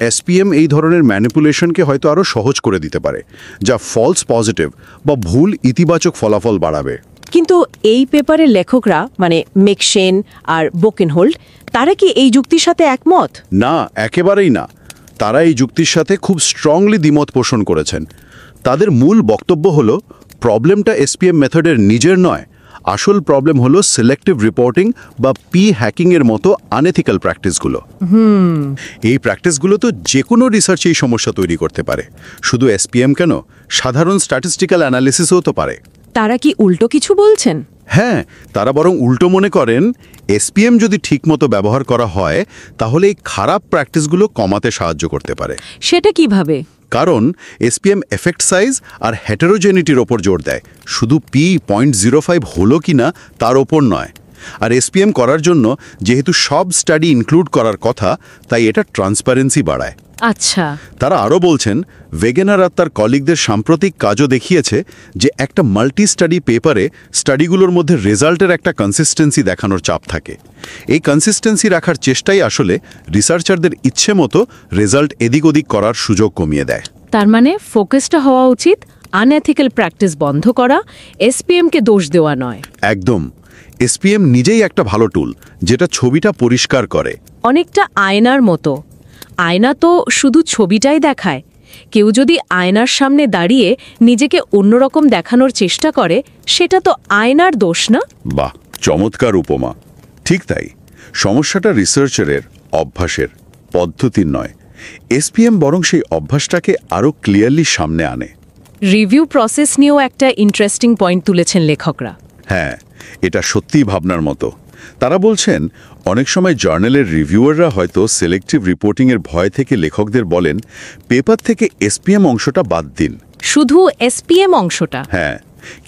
এসপিএম এই ধরনের ম্যানিপুলেশনকে হয়তো আরও সহজ করে দিতে পারে, যা ফলস পজিটিভ বা ভুল ইতিবাচক ফলাফল বাড়াবে। কিন্তু এই পেপারের লেখকরা, মানে মেকশেন আর বোকেনহোল্ড, তারা কি এই যুক্তির সাথে একমত? না, একেবারেই না। তারা এই যুক্তির সাথে খুব স্ট্রংলি দ্বিমত পোষণ করেছেন। তাদের মূল বক্তব্য হলো প্রবলেমটা এসপিএম মেথডের নিজের নয়, আসল প্রবলেম হলো সিলেক্টিভ রিপোর্টিং বা পি হ্যাকিংয়ের মতো আনএথিক্যাল প্র্যাকটিসগুলো। এই প্র্যাকটিসগুলো তো যে কোনো রিসার্চে এই সমস্যা তৈরি করতে পারে, শুধু এসপিএম কেন, সাধারণ স্ট্যাটিস্টিক্যাল অ্যানালিসিসও তো পারে। তারা কি উল্টো কিছু বলছেন? হ্যাঁ, তারা বরং উল্টো মনে করেন এসপিএম যদি ঠিকমতো ব্যবহার করা হয় তাহলে এই খারাপ প্র্যাকটিসগুলো কমাতে সাহায্য করতে পারে। সেটা কিভাবে? কারণ এসপিএম এফেক্ট সাইজ আর হেটেরোজেনিটির ওপর জোর দেয়, শুধু P.05 হলো কিনা তার ওপর নয়। আর এসপিএম করার জন্য যেহেতু সব স্টাডি ইনক্লুড করার কথা, তাই এটা ট্রান্সপারেন্সি বাড়ায়। আচ্ছা, তারা আরও বলছেন ওয়েগেনার আর তার কলিগদের সাম্প্রতিক কাজও দেখিয়েছে যে একটা মাল্টি স্টাডি পেপারে স্টাডিগুলোর মধ্যে রেজাল্টের একটা কনসিস্টেন্সি দেখানোর চাপ থাকে। এই কনসিস্টেন্সি রাখার চেষ্টাই আসলে রিসার্চারদের ইচ্ছে মতো রেজাল্ট এদিক ওদিক করার সুযোগ কমিয়ে দেয়। তার মানে ফোকাসটা হওয়া উচিত আনএথিক্যাল প্র্যাকটিস বন্ধ করা, এসপিএমকে দোষ দেওয়া নয়। একদম। এসপিএম নিজেই একটা ভালো টুল, যেটা ছবিটা পরিষ্কার করে। অনেকটা আয়নার মতো। আয়না তো শুধু ছবিটাই দেখায়। কেউ যদি আয়নার সামনে দাঁড়িয়ে নিজেকে অন্যরকম দেখানোর চেষ্টা করে, সেটা তো আয়নার দোষ না। বাহ, চমৎকার উপমা। ঠিক তাই, সমস্যাটা রিসার্চারের, অভ্যাসের, পদ্ধতির নয়। এসপিএম বরং সেই অভ্যাসটাকে আরও ক্লিয়ারলি সামনে আনে। রিভিউ প্রসেস নিয়েও একটা ইন্টারেস্টিং পয়েন্ট তুলেছেন লেখকরা। হ্যাঁ, এটা সত্যিই ভাবনার মতো। তারা বলছেন, অনেক সময় জার্নালের রিভিউয়াররা হয়তো সিলেক্টিভ রিপোর্টিংয়ের ভয় থেকে লেখকদের বলেন, পেপার থেকে এসপিএম অংশটা বাদ দিন। শুধু এসপিএম অংশটা? হ্যাঁ,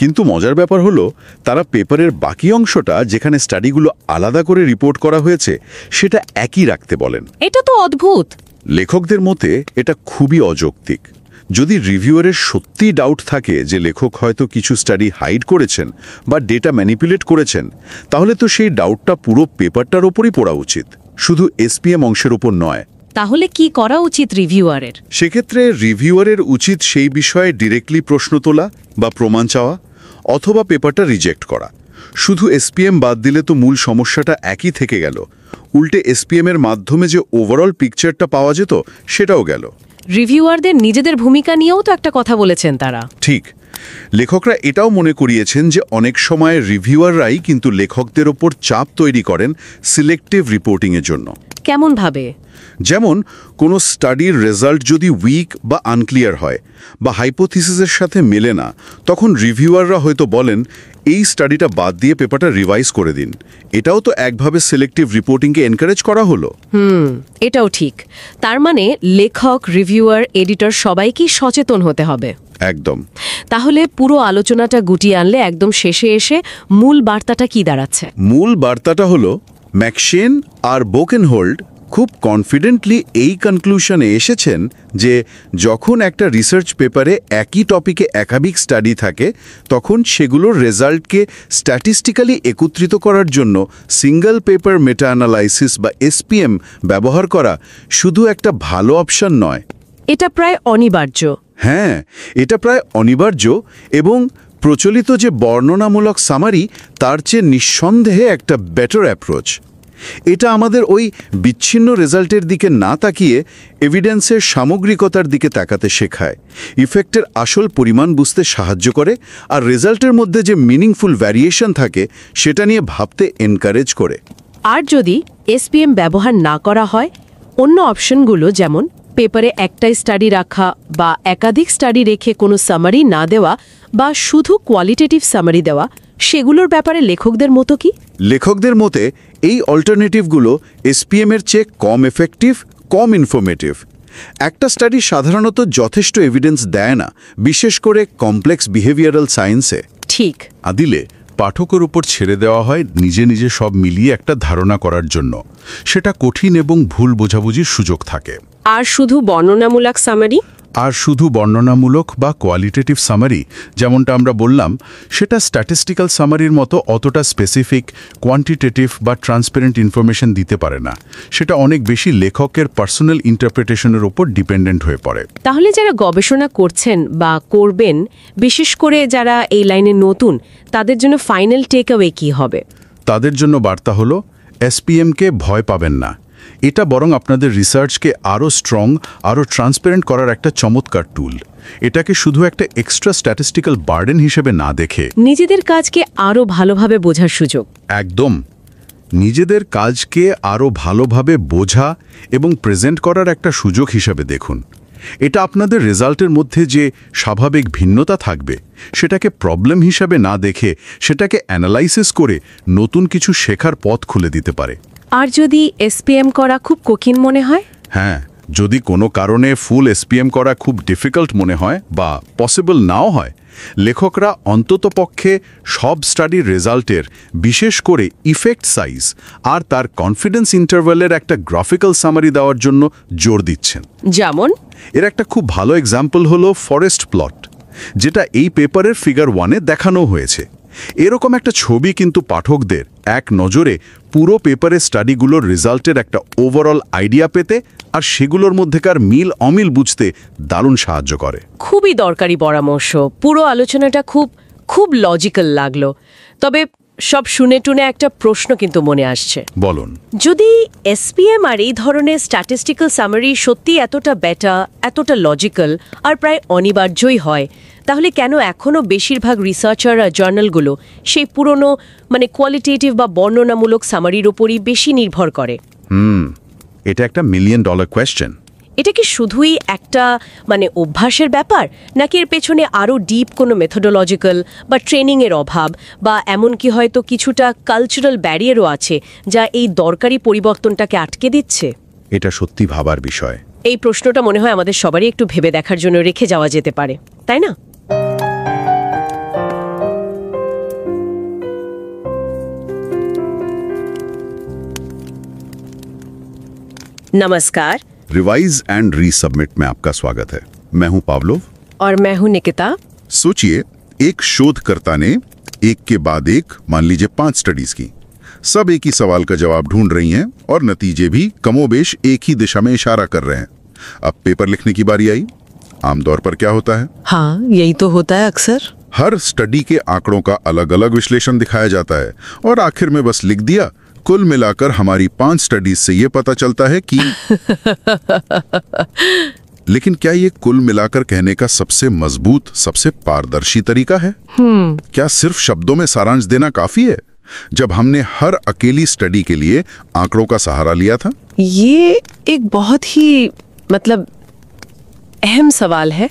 কিন্তু মজার ব্যাপার হলো, তারা পেপারের বাকি অংশটা, যেখানে স্টাডিগুলো আলাদা করে রিপোর্ট করা হয়েছে, সেটা একই রাখতে বলেন। এটা তো অদ্ভুত। লেখকদের মতে এটা খুবই অযৌক্তিক। যদি রিভিউয়ারের সত্যিই ডাউট থাকে যে লেখক হয়তো কিছু স্টাডি হাইড করেছেন বা ডেটা ম্যানিপুলেট করেছেন, তাহলে তো সেই ডাউটটা পুরো পেপারটার ওপরই পড়া উচিত, শুধু এসপিএম অংশের ওপর নয়। তাহলে কি করা উচিত রিভিউয়ারের? সেক্ষেত্রে রিভিউয়ারের উচিত সেই বিষয়ে ডিরেক্টলি প্রশ্ন তোলা বা প্রমাণ চাওয়া, অথবা পেপারটা রিজেক্ট করা। শুধু এসপিএম বাদ দিলে তো মূল সমস্যাটা একই থেকে গেল। উল্টে এসপিএম এর মাধ্যমে যে ওভারঅল পিকচারটা পাওয়া যেত, সেটাও গেল। রিভিউয়ারদের নিজেদের ভূমিকা নিয়েও তো একটা কথা বলেছেন তারা। ঠিক। লেখকরা এটাও মনে করিয়েছেন যে অনেক সময় রিভিউয়াররাই কিন্তু লেখকদের ওপর চাপ তৈরি করেন সিলেক্টিভ রিপোর্টিংয়ের জন্য। কেমন ভাবে? যেমন, কোনো স্টাডির রেজাল্ট যদি উইক বা আনক্লিয়ার হয় বা হাইপোথিসিসের সাথে মেলে না, তখন রিভিউয়াররা হয়তো বলেন, এই স্টাডিটা বাদ দিয়ে পেপারটা রিভাইজ করে দিন। এটাও তো একভাবে সিলেক্টিভ রিপোর্টিংকে এনকারেজ করা হলো। এটাও ঠিক। তার মানে লেখক, রিভিউয়ার, এডিটর সবাইকেই সচেতন হতে হবে। একদম। তাহলে পুরো আলোচনাটা গুটিয়ে আনলে একদম শেষে এসে মূল বার্তাটা কি দাঁড়াচ্ছে? মূল বার্তাটা হলো, ম্যাকশেন আর বোকেনহোল্ড খুব কনফিডেন্টলি এই কনক্লুশনে এসেছেন যে যখন একটা রিসার্চ পেপারে একই টপিকে একাধিক স্টাডি থাকে, তখন সেগুলোর রেজাল্টকে স্ট্যাটিস্টিক্যালি একত্রিত করার জন্য সিঙ্গল পেপার মেটা অ্যানালাইসিস বা এসপিএম ব্যবহার করা শুধু একটা ভালো অপশন নয়, এটা প্রায় অনিবার্য। হ্যাঁ, এটা প্রায় অনিবার্য, এবং প্রচলিত যে বর্ণনামূলক সামারি, তার চেয়ে নিঃসন্দেহে একটা বেটার অ্যাপ্রোচ। এটা আমাদের ওই বিচ্ছিন্ন রেজাল্টের দিকে না তাকিয়ে এভিডেন্সের সামগ্রিকতার দিকে তাকাতে শেখায়, ইফেক্টের আসল পরিমাণ বুঝতে সাহায্য করে, আর রেজাল্টের মধ্যে যে মিনিংফুল ভ্যারিয়েশন থাকে সেটা নিয়ে ভাবতে এনকারেজ করে। আর যদি এসপিএম ব্যবহার না করা হয়, অন্য অপশনগুলো যেমন পেপারে একটাই স্টাডি রাখা বা একাধিক স্টাডি রেখে কোনো সামারি না দেওয়া বা শুধু কোয়ালিটেটিভ সামারি দেওয়া, সেগুলোর ব্যাপারে লেখকদের মতো কি? লেখকদের মতে এই অল্টারনেটিভগুলো এসপিএমের চেয়ে কম এফেক্টিভ, কম ইনফরমেটিভ। একটা স্টাডি সাধারণত যথেষ্ট এভিডেন্স দেয় না, বিশেষ করে কমপ্লেক্স বিহেভিয়ারাল সায়েন্সে। ঠিক। আদিলে পাঠকের উপর ছেড়ে দেওয়া হয় নিজে নিজে সব মিলিয়ে একটা ধারণা করার জন্য। সেটা কঠিন এবং ভুল বোঝাবুঝির সুযোগ থাকে। আর শুধু বর্ণনামূলক সামারি? আর শুধু বর্ণনামূলক বা কোয়ালিটেটিভ সামারি, যেমনটা আমরা বললাম, সেটা স্ট্যাটিস্টিক্যাল সামারির মতো অতটা স্পেসিফিক, কোয়ান্টিটেটিভ বা ট্রান্সপারেন্ট ইনফরমেশন দিতে পারে না। সেটা অনেক বেশি লেখকের পার্সোনাল ইন্টারপ্রিটেশনের ওপর ডিপেন্ডেন্ট হয়ে পড়ে। তাহলে যারা গবেষণা করছেন বা করবেন, বিশেষ করে যারা এই লাইনে নতুন, তাদের জন্য ফাইনাল টেক অ্যাওয়ে কী হবে? তাদের জন্য বার্তা হলো, এসপিএমকে ভয় পাবেন না। এটা বরং আপনাদের রিসার্চকে আরও স্ট্রং, আরও ট্রান্সপারেন্ট করার একটা চমৎকার টুল। এটাকে শুধু একটা এক্সট্রা স্ট্যাটিস্টিক্যাল বার্ডেন হিসেবে না দেখে নিজেদের কাজকে আরও ভালোভাবে বোঝার সুযোগ। একদম। নিজেদের কাজকে আরও ভালোভাবে বোঝা এবং প্রেজেন্ট করার একটা সুযোগ হিসেবে দেখুন। এটা আপনাদের রেজাল্টের মধ্যে যে স্বাভাবিক ভিন্নতা থাকবে, সেটাকে প্রবলেম হিসাবে না দেখে সেটাকে অ্যানালাইসিস করে নতুন কিছু শেখার পথ খুলে দিতে পারে। আর যদি এসপিএম করা খুব কঠিন মনে হয়? হ্যাঁ, যদি কোনো কারণে ফুল এসপিএম করা খুব ডিফিকাল্ট মনে হয় বা পসিবল নাও হয়, লেখকরা অন্ততপক্ষে সব স্টাডির রেজাল্টের, বিশেষ করে ইফেক্ট সাইজ আর তার কনফিডেন্স ইন্টারভ্যালের একটা গ্রাফিক্যাল সামারি দেওয়ার জন্য জোর দিচ্ছেন। যেমন এর একটা খুব ভালো এক্সাম্পল হলো ফরেস্ট প্লট, যেটা এই পেপারের ফিগার 1-এ দেখানো হয়েছে। এরকম একটা ছবি কিন্তু পাঠকদের এক নজরে পুরো পেপারের স্টাডিগুলোর রেজাল্টের একটা ওভারঅল আইডিয়া পেতে আর সেগুলোর মধ্যেকার মিল অমিল বুঝতে দারুণ সাহায্য করে। খুবই দরকারি পরামর্শ। পুরো আলোচনাটা খুব খুব লজিক্যাল লাগলো। তবে সব শুনে টুনে একটা প্রশ্ন কিন্তু মনে আসছে। বলুন। যদি এসপিএম আর এই ধরনের স্ট্যাটিস্টিক্যাল সামারি সত্যি এতটা বেটার, এতটা লজিক্যাল আর প্রায় অনিবার্যই হয়, তাহলে কেন এখনও বেশিরভাগ রিসার্চার আর জার্নালগুলো সেই পুরনো মানে কোয়ালিটেটিভ বা বর্ণনামূলক সামারির ওপরই বেশি নির্ভর করে? এটা একটা $1 মিলিয়ন কোয়েশ্চেন। এটা কি শুধুই একটা মানে অভ্যাসের ব্যাপার, নাকি এর পেছনে আরও ডিপ কোনো মেথোডোলজিক্যাল বা ট্রেনিংয়ের অভাব বা এমনকি হয়তো কিছুটা কালচারাল ব্যারিয়ারও আছে যা এই দরকারি পরিবর্তনটাকে আটকে দিচ্ছে? এটা সত্যি ভাবার বিষয়। এই প্রশ্নটা মনে হয় আমাদের সবারই একটু ভেবে দেখার জন্য রেখে যাওয়া যেতে পারে, তাই না? नमस्कार। रिवाइज एंड रीसबमिट में आपका स्वागत है। मैं हूं पावलोव और मैं हूं निकिता। सोचिए, एक शोधकर्ता ने एक के बाद एक मान लीजिए 5 स्टडीज की, सब एक ही सवाल का जवाब ढूंढ रही हैं और नतीजे भी कमोबेश एक ही दिशा में इशारा कर रहे हैं। अब पेपर लिखने की बारी आई। आमतौर पर क्या होता है? हाँ, यही तो होता है अक्सर। हर स्टडी के आंकड़ों का अलग अलग विश्लेषण दिखाया जाता है और आखिर में बस लिख दिया, कुल मिलाकर हमारी 5 स्टडीज से ये पता चलता है कि लेकिन क्या ये कुल मिलाकर कहने का सबसे मजबूत, सबसे पारदर्शी तरीका है? क्या सिर्फ शब्दों में सारांश देना काफी है, जब हमने हर अकेली स्टडी के लिए आंकड़ों का सहारा लिया था? ये एक बहुत ही मतलब अहम सवाल है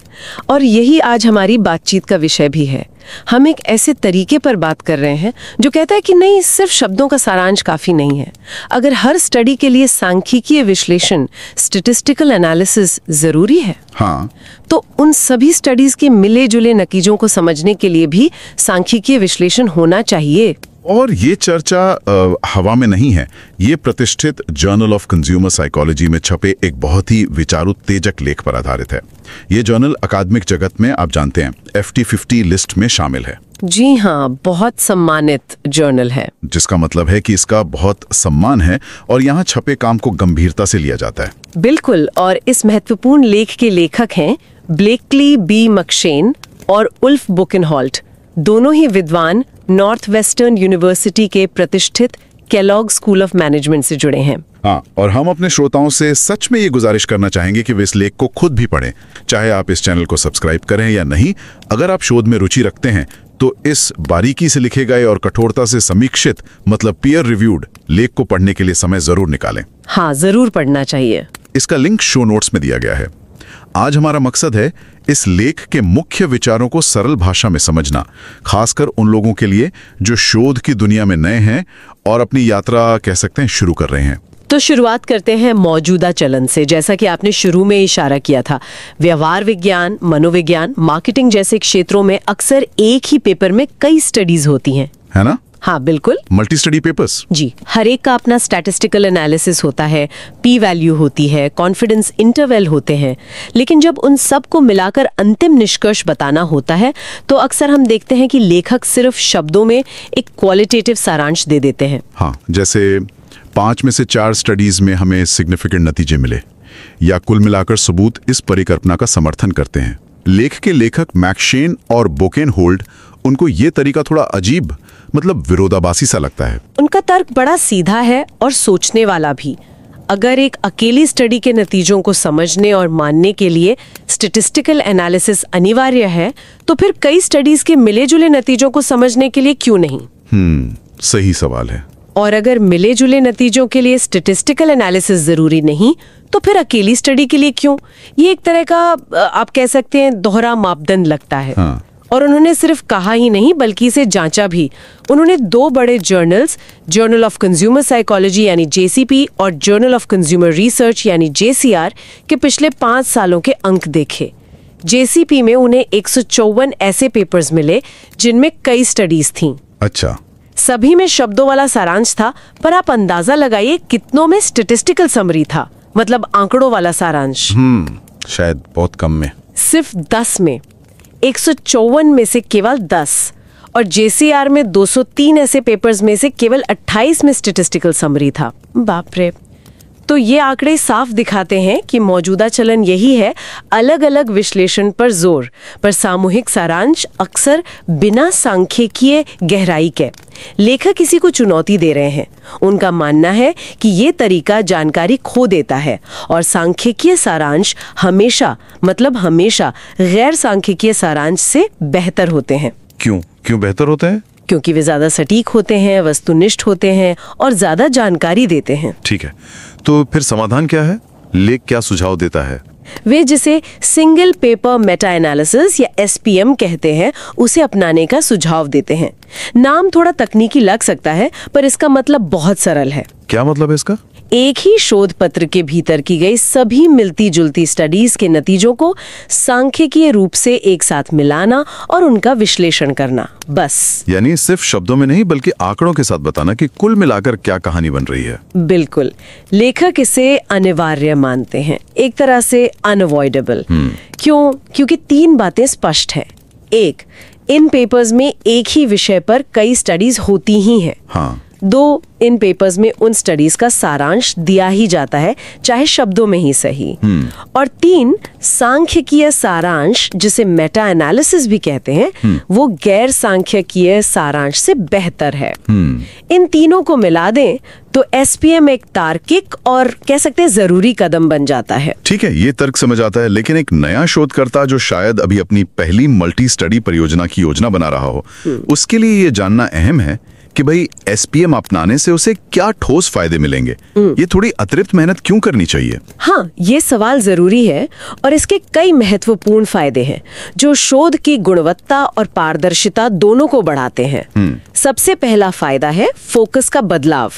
और यही आज हमारी बातचीत का विषय भी है। हम एक ऐसे तरीके पर बात कर रहे हैं जो कहता है कि नहीं, सिर्फ शब्दों का सारांश काफी नहीं है। अगर हर स्टडी के लिए सांख्यिकीय विश्लेषण, स्टैटिस्टिकल एनालिसिस जरूरी है, हाँ, तो उन सभी स्टडीज के मिले जुले नतीजों को समझने के लिए भी सांख्यिकीय विश्लेषण होना चाहिए। और ये चर्चा हवा में नहीं है। ये प्रतिष्ठित जर्नल ऑफ कंज्यूमर साइकोलॉजी में छपे एक बहुत ही विचारोत्तेजक लेख पर आधारित है। ये जर्नल अकादमिक जगत में, आप जानते हैं, FT50 लिस्ट में शामिल है। जी हाँ, बहुत सम्मानित जर्नल है। जिसका मतलब है कि इसका बहुत सम्मान है और यहाँ छपे काम को गंभीरता से लिया जाता है। बिल्कुल। और इस महत्वपूर्ण लेख के लेखक हैं ब्लेकली बी मक्शेन और उल्फ बुकेनहॉल्ट, दोनों ही विद्वान नॉर्थ वेस्टर्न यूनिवर्सिटी के प्रतिष्ठित केलॉग स्कूल ऑफ मैनेजमेंट से जुड़े हैं। हाँ, और हम अपने श्रोताओं से सच में ये गुजारिश करना चाहेंगे कि वे इस लेख को खुद भी पढ़ें, चाहे आप इस चैनल को सब्सक्राइब करें या नहीं। अगर आप शोध में रुचि रखते हैं तो इस बारीकी से लिखे गए और कठोरता से समीक्षित, मतलब पीयर रिव्यूड लेख को पढ़ने के लिए समय जरूर निकालें। हाँ, जरूर पढ़ना चाहिए। इसका लिंक शो नोट्स में दिया गया है। आज हमारा मकसद है इस लेख के मुख्य विचारों को सरल भाषा में समझना, खासकर उन लोगों के लिए जो शोध की दुनिया में नए हैं और अपनी यात्रा कह सकते हैं शुरू कर रहे हैं। तो शुरुआत करते हैं मौजूदा चलन से। जैसा कि आपने शुरू में इशारा किया था, व्यवहार विज्ञान, मनोविज्ञान, मार्केटिंग जैसे क्षेत्रों में अक्सर एक ही पेपर में कई स्टडीज होती हैं, है ना? हाँ बिल्कुल, मल्टी स्टडी पेपर्स। जी, हर एक का अपना स्टैटिस्टिकल एनालिसिस होता है, पी वैल्यू होती है, कॉन्फिडेंस इंटरवल होते हैं। लेकिन जब उन सब को मिलाकर अंतिम निष्कर्ष बताना होता है तो अक्सर हम देखते हैं कि लेखक सिर्फ शब्दों में एक क्वालिटेटिव सारांश दे देते हैं। हाँ, जैसे 5 में से 4 स्टडीज में हमें सिग्निफिकेंट नतीजे मिले, या कुल मिलाकर सबूत इस परिकल्पना का समर्थन करते हैं। लेख के लेखक मैक्शेन और बुकेनहोल्ट, उनको ये तरीका थोड़ा अजीब, मतलब विरोधाभासी सा लगता है। उनका तर्क बड़ा सीधा है और सोचने वाला भी। अगर एक अकेली स्टडी के नतीजों को समझने और मानने के लिए स्टैटिस्टिकल एनालिसिस अनिवार्य है, तो फिर कई स्टडीज के मिले जुले नतीजों को समझने के लिए क्यों नहीं? सही सवाल है। और अगर मिले जुले नतीजों के लिए स्टैटिस्टिकल एनालिसिस जरूरी नहीं, तो फिर अकेली स्टडी के लिए क्यों? ये एक तरह का आप कह सकते हैं दोहरा मापदंड लगता है। हाँ। और उन्होंने सिर्फ कहा ही नहीं बल्कि इसे जांचा भी। उन्होंने 2 बड़े journals, journal of consumer psychology यानी JCP और जर्नल ऑफ कंज्यूमर रिसर्च यानी JCR के पिछले 5 सालों के अंक देखे। JCP में उन्हें 154 ऐसे पेपर्स मिले जिनमें कई स्टडीज थीं। अच्छा। सभी में शब्दों वाला सारांश था, पर आप अंदाजा लगाइए कितनों में स्टैटिस्टिकल समरी था, मतलब आंकड़ों वाला सारांश। शायद बहुत कम में। सिर्फ 10 में। 154 में से केवल 10। और JCR में 203 ऐसे पेपर्स में से केवल 28 में स्टैटिस्टिकल समरी था। बाप रे। तो ये आंकड़े साफ दिखाते हैं कि मौजूदा चलन यही है, अलग अलग विश्लेषण पर जोर, पर सामूहिक सारांश अक्सर बिना सांख्यिकीय गहराई के। लेखक किसी को चुनौती दे रहे हैं। उनका मानना है कि ये तरीका जानकारी खो देता है और सांख्यिकीय सारांश हमेशा गैर सांख्यिकीय सारांश से बेहतर होते हैं। क्यों बेहतर होते हैं? क्योंकि वे ज्यादा सटीक होते हैं, वस्तुनिष्ठ होते हैं और ज्यादा जानकारी देते हैं। ठीक है, तो फिर समाधान क्या है? लेख क्या सुझाव देता है? वे जिसे सिंगल पेपर मेटा एनालिसिस या SPM कहते हैं, उसे अपनाने का सुझाव देते हैं। नाम थोड़ा तकनीकी लग सकता है, पर इसका मतलब बहुत सरल है। क्या मतलब है इसका? एक ही शोध पत्र के भीतर की गई सभी मिलती जुलती स्टडीज के नतीजों को सांख्यिकीय रूप से एक साथ मिलाना और उनका विश्लेषण करना, बस। यानी सिर्फ शब्दों में नहीं बल्कि आंकड़ों के साथ बताना कि कुल मिलाकर क्या कहानी बन रही है। बिल्कुल। लेखक इसे अनिवार्य मानते हैं, एक तरह से अनअवॉइडेबल। क्योंकि 3 बातें स्पष्ट है। 1, इन पेपर्स में एक ही विषय पर कई स्टडीज होती ही हैं। हाँ। 2, इन पेपर्स में उन स्टडीज का सारांश दिया ही जाता है, चाहे शब्दों में ही सही। और 3, सांख्यिकीय सारांश, जिसे मेटा एनालिसिस भी कहते हैं, वो गैर सांख्यिकीय सारांश से बेहतर है। इन तीनों को मिला दें तो SPM एक तार्किक और कह सकते हैं जरूरी कदम बन जाता है। ठीक है, ये तर्क समझ आता है, लेकिन एक नया शोधकर्ता जो शायद अभी अपनी पहली मल्टी स्टडी परियोजना की योजना बना रहा हो, उसके लिए ये जानना अहम है कि भाई SPM अपनाने से उसे क्या ठोस फायदे मिलेंगे। ये थोड़ी अतिरिक्त मेहनत क्यों करनी चाहिए? हाँ, ये सवाल जरूरी है और इसके कई महत्वपूर्ण फायदे हैं जो शोध की गुणवत्ता और पारदर्शिता दोनों को बढ़ाते हैं। सबसे पहला फायदा है फोकस का बदलाव।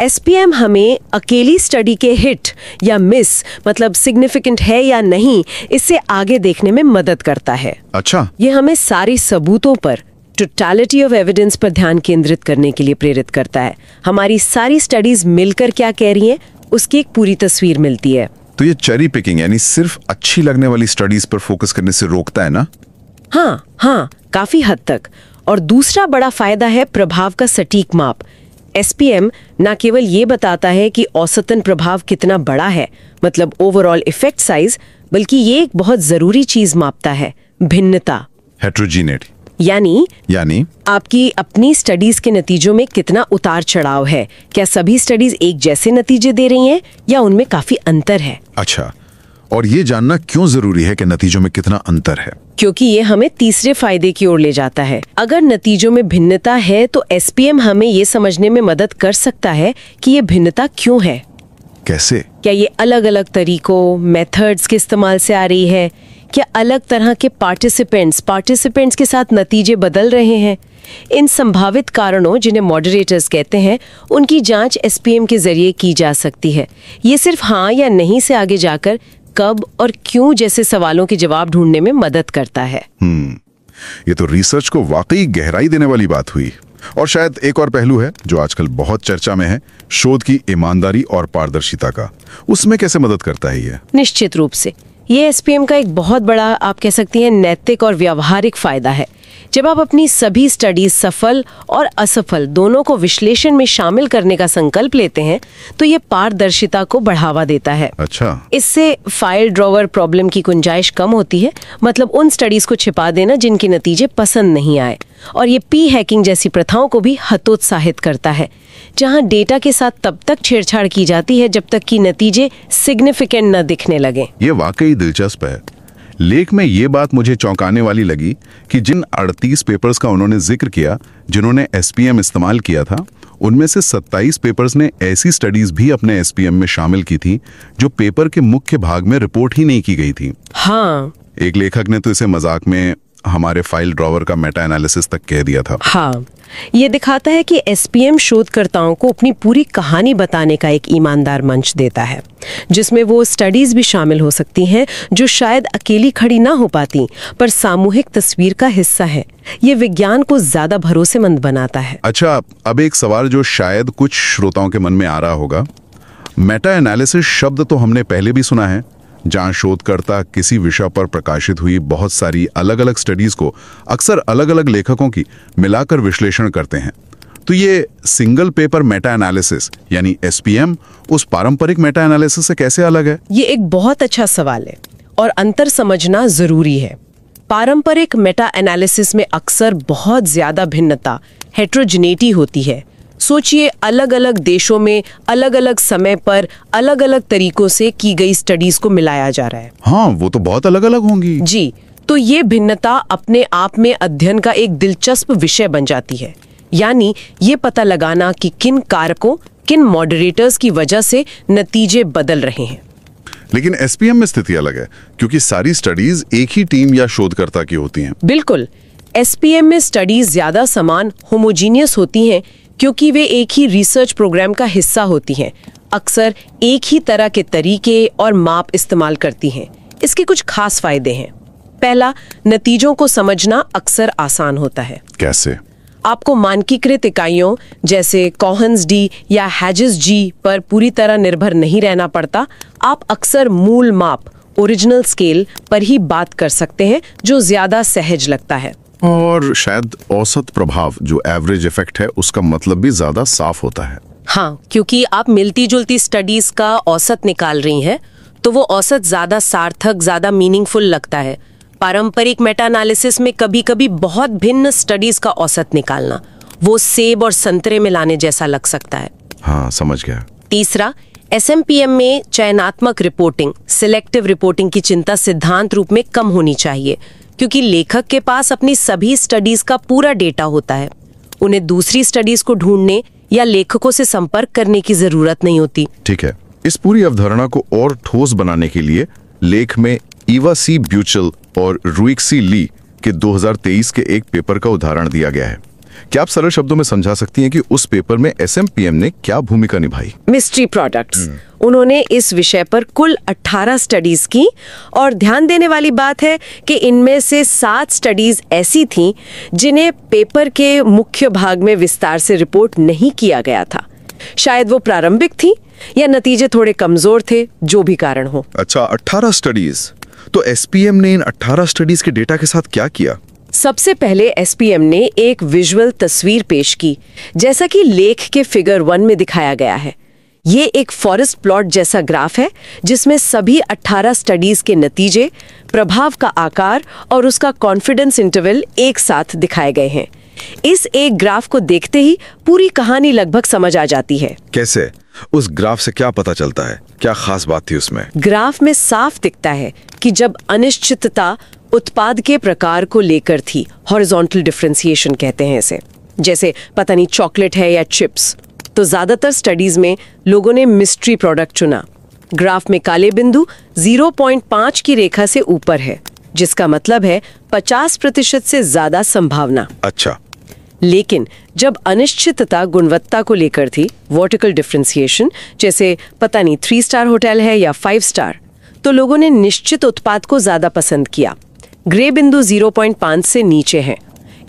SPM हमें अकेली स्टडी के हिट या मिस, मतलब सिग्निफिकेंट है या नहीं, इससे आगे देखने में मदद करता है। अच्छा। ये हमें सारे सबूतों पर, टोटलिटी ऑफ एविडेंस पर ध्यान केंद्रित करने के लिए प्रेरित करता है। हमारी सारी स्टडीज मिलकर क्या कह रही हैं, उसकी एक पूरी तस्वीर मिलती है। तो ये चेरी पिकिंग यानी सिर्फ अच्छी लगने वाली स्टडीज पर फोकस करने से रोकता है ना? हाँ, काफी हद तक। और दूसरा बड़ा फायदा है प्रभाव का सटीक माप। SPM न केवल ये बताता है कि औसतन प्रभाव कितना बड़ा है, मतलब ओवरऑल इफेक्ट साइज, बल्कि ये एक बहुत जरूरी चीज मापता है, भिन्नता, हेट्रोजीनिटी। यानी आपकी अपनी स्टडीज के नतीजों में कितना उतार चढ़ाव है। क्या सभी स्टडीज एक जैसे नतीजे दे रही हैं या उनमें काफी अंतर है? अच्छा, और ये जानना क्यों जरूरी है कि नतीजों में कितना अंतर है? क्योंकि ये हमें तीसरे फायदे की ओर ले जाता है। अगर नतीजों में भिन्नता है तो SPM हमें ये समझने में मदद कर सकता है कि ये भिन्नता क्यों है। कैसे? क्या ये अलग अलग तरीकों, मेथड्स के इस्तेमाल से आ रही है? क्या अलग तरह के पार्टिसिपेंट्स के साथ नतीजे बदल रहे हैं? इन संभावित कारणों, जिन्हें मॉडरेटर्स कहते हैं, उनकी जांच SPM के जरिए की जा सकती है। ये सिर्फ हाँ या नहीं से आगे जाकर कब और क्यों जैसे सवालों के जवाब ढूंढने में मदद करता है। ये तो रिसर्च को वाकई गहराई देने वाली बात हुई। और शायद एक और पहलू है जो आजकल बहुत चर्चा में है, शोध की ईमानदारी और पारदर्शिता का। उसमें कैसे मदद करता है ये? निश्चित रूप से ये SPM का एक बहुत बड़ा, आप कह सकती हैं, नैतिक और व्यावहारिक फायदा है। जब आप अपनी सभी स्टडीज सफल और असफल दोनों को विश्लेषण में शामिल करने का संकल्प लेते हैं तो ये पारदर्शिता को बढ़ावा देता है। अच्छा। इससे फाइल ड्रॉवर प्रॉब्लम की गुंजाइश कम होती है, मतलब उन स्टडीज को छिपा देना जिनके नतीजे पसंद नहीं आए। और ये हैकिंग जैसी प्रथाओं को भी हतोत्साहित करता है, जहां डेटा के साथ तब तक छेड़छाड़ की जाती है जब तक कि नतीजे सिग्निफिकेंट न दिखने लगे। ये वाकई दिलचस्प है। लेख में ये बात मुझे चौंकाने वाली लगी कि जिन 38 पेपर्स का उन्होंने जिक्र किया जिन्होंने SPM इस्तेमाल किया था, उनमें से 27 पेपर्स ने ऐसी स्टडीज भी अपने SPM में शामिल की थी जो पेपर के मुख्य भाग में रिपोर्ट ही नहीं की गई थी। हाँ। एक लेखक ने तो इसे मजाक में हमारे फाइल ड्रॉवर का मेटा एनालिसिस तक कह दिया था। हाँ, ये दिखाता है कि SPM शोधकर्ताओं को अपनी पूरी कहानी बताने का एक ईमानदार मंच देता है, जिसमें वो स्टडीज भी शामिल हो सकती हैं जो शायद अकेली खड़ी ना हो पाती, पर सामूहिक तस्वीर का हिस्सा है। ये विज्ञान को ज्यादा भरोसेमंद बनाता है। अच्छा, अब एक सवाल जो शायद कुछ श्रोताओं के मन में आ रहा होगा। मेटा एनालिसिस शब्द तो हमने पहले भी सुना है, जहां शोधकर्ता किसी विषय पर प्रकाशित हुई बहुत सारी अलग अलग स्टडीज को अक्सर अलग अलग लेखकों की मिलाकर विश्लेषण करते हैं। तो ये सिंगल पेपर मेटा एनालिसिस यानी एसपीएम उस पारंपरिक मेटा एनालिसिस से कैसे अलग है? ये एक बहुत अच्छा सवाल है और अंतर समझना जरूरी है। पारंपरिक मेटा एनालिसिस में अक्सर बहुत ज्यादा भिन्नता, हेट्रोजिनेटी होती है। सोचिए, अलग अलग देशों में अलग अलग समय पर अलग अलग तरीकों से की गई स्टडीज को मिलाया जा रहा है। हाँ, वो तो बहुत अलग अलग होंगी। जी, तो ये भिन्नता अपने आप में अध्ययन का एक दिलचस्प विषय बन जाती है। यानी ये पता लगाना कि किन कारकों, किन मॉडरेटर्स की वजह से नतीजे बदल रहे हैं। लेकिन एसपीएम में स्थिति अलग है, क्योंकि सारी स्टडीज एक ही टीम या शोधकर्ता की होती हैं। बिल्कुल, एसपीएम में स्टडीज ज्यादा समान, होमोजीनियस होती हैं, क्योंकि वे एक ही रिसर्च प्रोग्राम का हिस्सा होती हैं। अक्सर एक ही तरह के तरीके और माप इस्तेमाल करती हैं। इसके कुछ खास फायदे हैं। पहला, नतीजों को समझना अक्सर आसान होता है। कैसे? आपको मानकीकृत इकाइयों जैसे कॉहन्स डी या हैजेस जी पर पूरी तरह निर्भर नहीं रहना पड़ता। आप अक्सर मूल माप, ओरिजिनल स्केल पर ही बात कर सकते हैं, जो ज्यादा सहज लगता है। और शायद औसत प्रभाव, जो एवरेज इफेक्ट है, उसका मतलब भी ज्यादा साफ होता है। हाँ, क्योंकि आप मिलती जुलती स्टडीज का औसत निकाल रही हैं, तो वो औसत ज्यादा सार्थक, ज्यादा मीनिंगफुल लगता है। पारंपरिक मेटा एनालिसिस में कभी कभी बहुत भिन्न स्टडीज का औसत निकालना वो सेब और संतरे मिलाने जैसा लग सकता है। हाँ, समझ गया। तीसरा, एसएमपीएम में चयनात्मक रिपोर्टिंग, सिलेक्टिव रिपोर्टिंग की चिंता सिद्धांत रूप में कम होनी चाहिए, क्योंकि लेखक के पास अपनी सभी स्टडीज का पूरा डेटा होता है। उन्हें दूसरी स्टडीज को ढूंढने या लेखकों से संपर्क करने की जरूरत नहीं होती। ठीक है। इस पूरी अवधारणा को और ठोस बनाने के लिए लेख में ईवा सी ब्यूचल और रुइक्सी ली के 2023 के एक पेपर का उदाहरण दिया गया है। क्या आप सरल शब्दों में समझा सकती हैं कि उस पेपर में एसएमपीएम ने क्या भूमिका निभाई? Mystery products. उन्होंने इस विषय पर कुल 18 स्टडीज की, और ध्यान देने वाली बात है कि इनमें से 7 स्टडीज ऐसी थीं जिन्हें पेपर के मुख्य भाग में विस्तार से रिपोर्ट नहीं किया गया था। शायद वो प्रारंभिक थी या नतीजे थोड़े कमजोर थे, जो भी कारण हो। अच्छा, 18 स्टडीज। तो एसपीएम ने इन 18 स्टडीज के डेटा के साथ क्या किया? सबसे पहले एसपीएम ने एक विजुअल तस्वीर पेश की, जैसा कि लेख के फिगर 1 में दिखाया गया है। ये एक फॉरेस्ट प्लॉट जैसा ग्राफ है, जिसमें सभी 18 स्टडीज के नतीजे, प्रभाव का आकार और उसका कॉन्फिडेंस इंटरवल एक साथ दिखाए गए हैं। इस एक ग्राफ को देखते ही पूरी कहानी लगभग समझ आ जाती है। कैसे? उस ग्राफ से क्या पता चलता है? क्या खास बात थी उसमें? ग्राफ में साफ दिखता है कि जब अनिश्चितता उत्पाद के प्रकार को लेकर थी, हॉरिजॉन्टल डिफरेंशिएशन कहते हैं इसे, जैसे पता नहीं चॉकलेट है या चिप्स, तो ज्यादातर स्टडीज में लोगों ने मिस्ट्री प्रोडक्ट चुना। ग्राफ में काले बिंदु 0.5 की रेखा से ऊपर है, जिसका मतलब है 50% से ज्यादा संभावना। अच्छा। लेकिन जब अनिश्चितता गुणवत्ता को लेकर थी, वर्टिकल डिफरेंशिएशन, जैसे पता नहीं 3 स्टार होटल है या 5 स्टार, तो लोगों ने निश्चित उत्पाद को ज्यादा पसंद किया। ग्रे बिंदु 0.5 से नीचे है।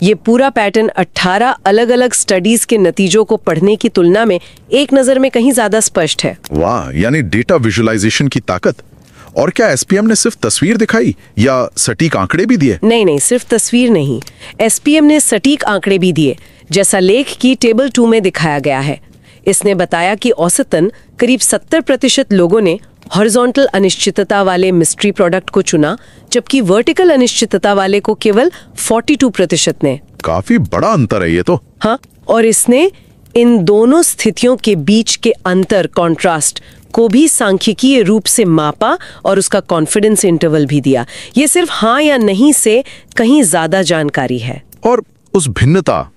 ये पूरा पैटर्न 18 अलग अलग स्टडीज के नतीजों को पढ़ने की तुलना में एक नजर में कहीं ज्यादा स्पष्ट है। वाह, यानी डेटा विजुअलाइजेशन की ताकत। और क्या एसपीएम ने सिर्फ तस्वीर दिखाई या सटीक आंकड़े भी दिए? नहीं, सिर्फ तस्वीर नहीं, एसपीएम ने सटीक आंकड़े भी दिए, जैसा लेख की टेबल 2 में दिखाया गया है। इसने बताया कि औसतन करीब 70% लोगों ने हॉरिजॉन्टल अनिश्चितता वाले मिस्ट्री प्रोडक्ट को चुना, जबकि वर्टिकल अनिश्चितता वाले को केवल 42% ने। काफी बड़ा अंतर है ये तो। हाँ, और इसने इन दोनों स्थितियों के बीच के अंतर, कॉन्ट्रास्ट को भी सांख्यिकीय रूप से मापा और उसका कॉन्फिडेंस इंटरवल भी दिया। ये सिर्फ हाँ या नहीं से कहीं ज्यादा जानकारी है। और उस भिन्नता,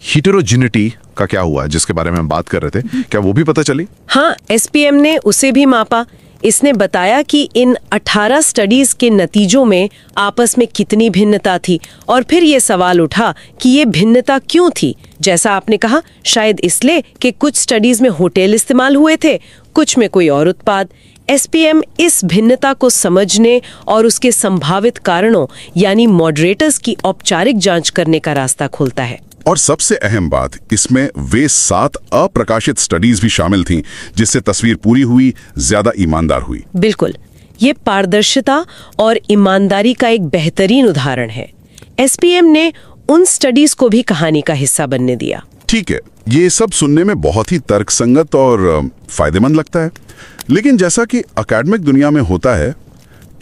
हेटेरोजेनिटी का क्या हुआ, जिसके बारे में हम बात कर रहे थे, क्या वो भी पता चली? हाँ, एसपीएम ने उसे भी मापा। इसने बताया कि इन 18 स्टडीज के नतीजों में आपस में कितनी भिन्नता थी, और फिर ये सवाल उठा कि ये भिन्नता क्यों थी। जैसा आपने कहा, शायद इसलिए कि कुछ स्टडीज में होटल इस्तेमाल हुए थे, कुछ में कोई और उत्पाद। एसपीएम इस भिन्नता को समझने और उसके संभावित कारणों यानी मॉडरेटर्स की औपचारिक जांच करने का रास्ता खोलता है। और सबसे अहम बात, इसमें वे 7 अप्रकाशित स्टडीज भी शामिल थीं, जिससे तस्वीर पूरी हुई, ज्यादा ईमानदार हुई। बिल्कुल, ये पारदर्शिता और ईमानदारी का एक बेहतरीन उदाहरण है। एसपीएम ने उन स्टडीज को भी कहानी का हिस्सा बनने दिया। ठीक है, ये सब सुनने में बहुत ही तर्कसंगत और फायदेमंद लगता है, लेकिन जैसा कि एकेडमिक दुनिया में होता है,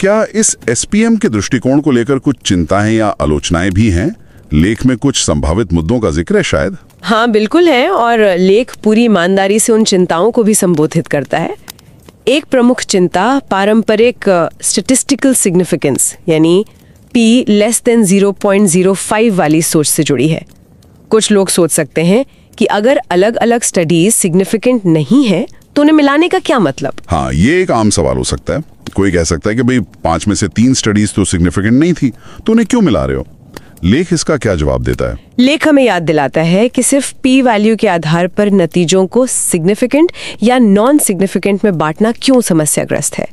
क्या इस एसपीएम के दृष्टिकोण को लेकर कुछ चिंताएं या आलोचनाएं भी हैं? लेख में कुछ संभावित मुद्दों का जिक्र है शायद। हाँ बिल्कुल है, और लेख पूरी ईमानदारी से उन चिंताओं को भी संबोधित करता है। एक प्रमुख चिंता पारंपरिक स्टैटिस्टिकल सिग्निफिकेंस यानी P लेस देन 0.05 वाली सोच से जुड़ी है। कुछ लोग सोच सकते हैं कि अगर अलग अलग स्टडीज सिग्निफिकेंट नहीं है तो उन्हें मिलाने का क्या मतलब। हाँ, ये एक आम सवाल हो सकता है। कोई कह सकता है कि भाई 5 में से 3 स्टडीज तो सिग्निफिकेंट नहीं थी, तो उन्हें क्यों मिला रहे हो? लेख इसका क्या जवाब देता है? लेख हमें याद दिलाता है कि सिर्फ P वैल्यू के आधार पर नतीजों को सिग्निफिकेंट या नॉन सिग्निफिकेंट में बांटना क्यों समस्याग्रस्त है।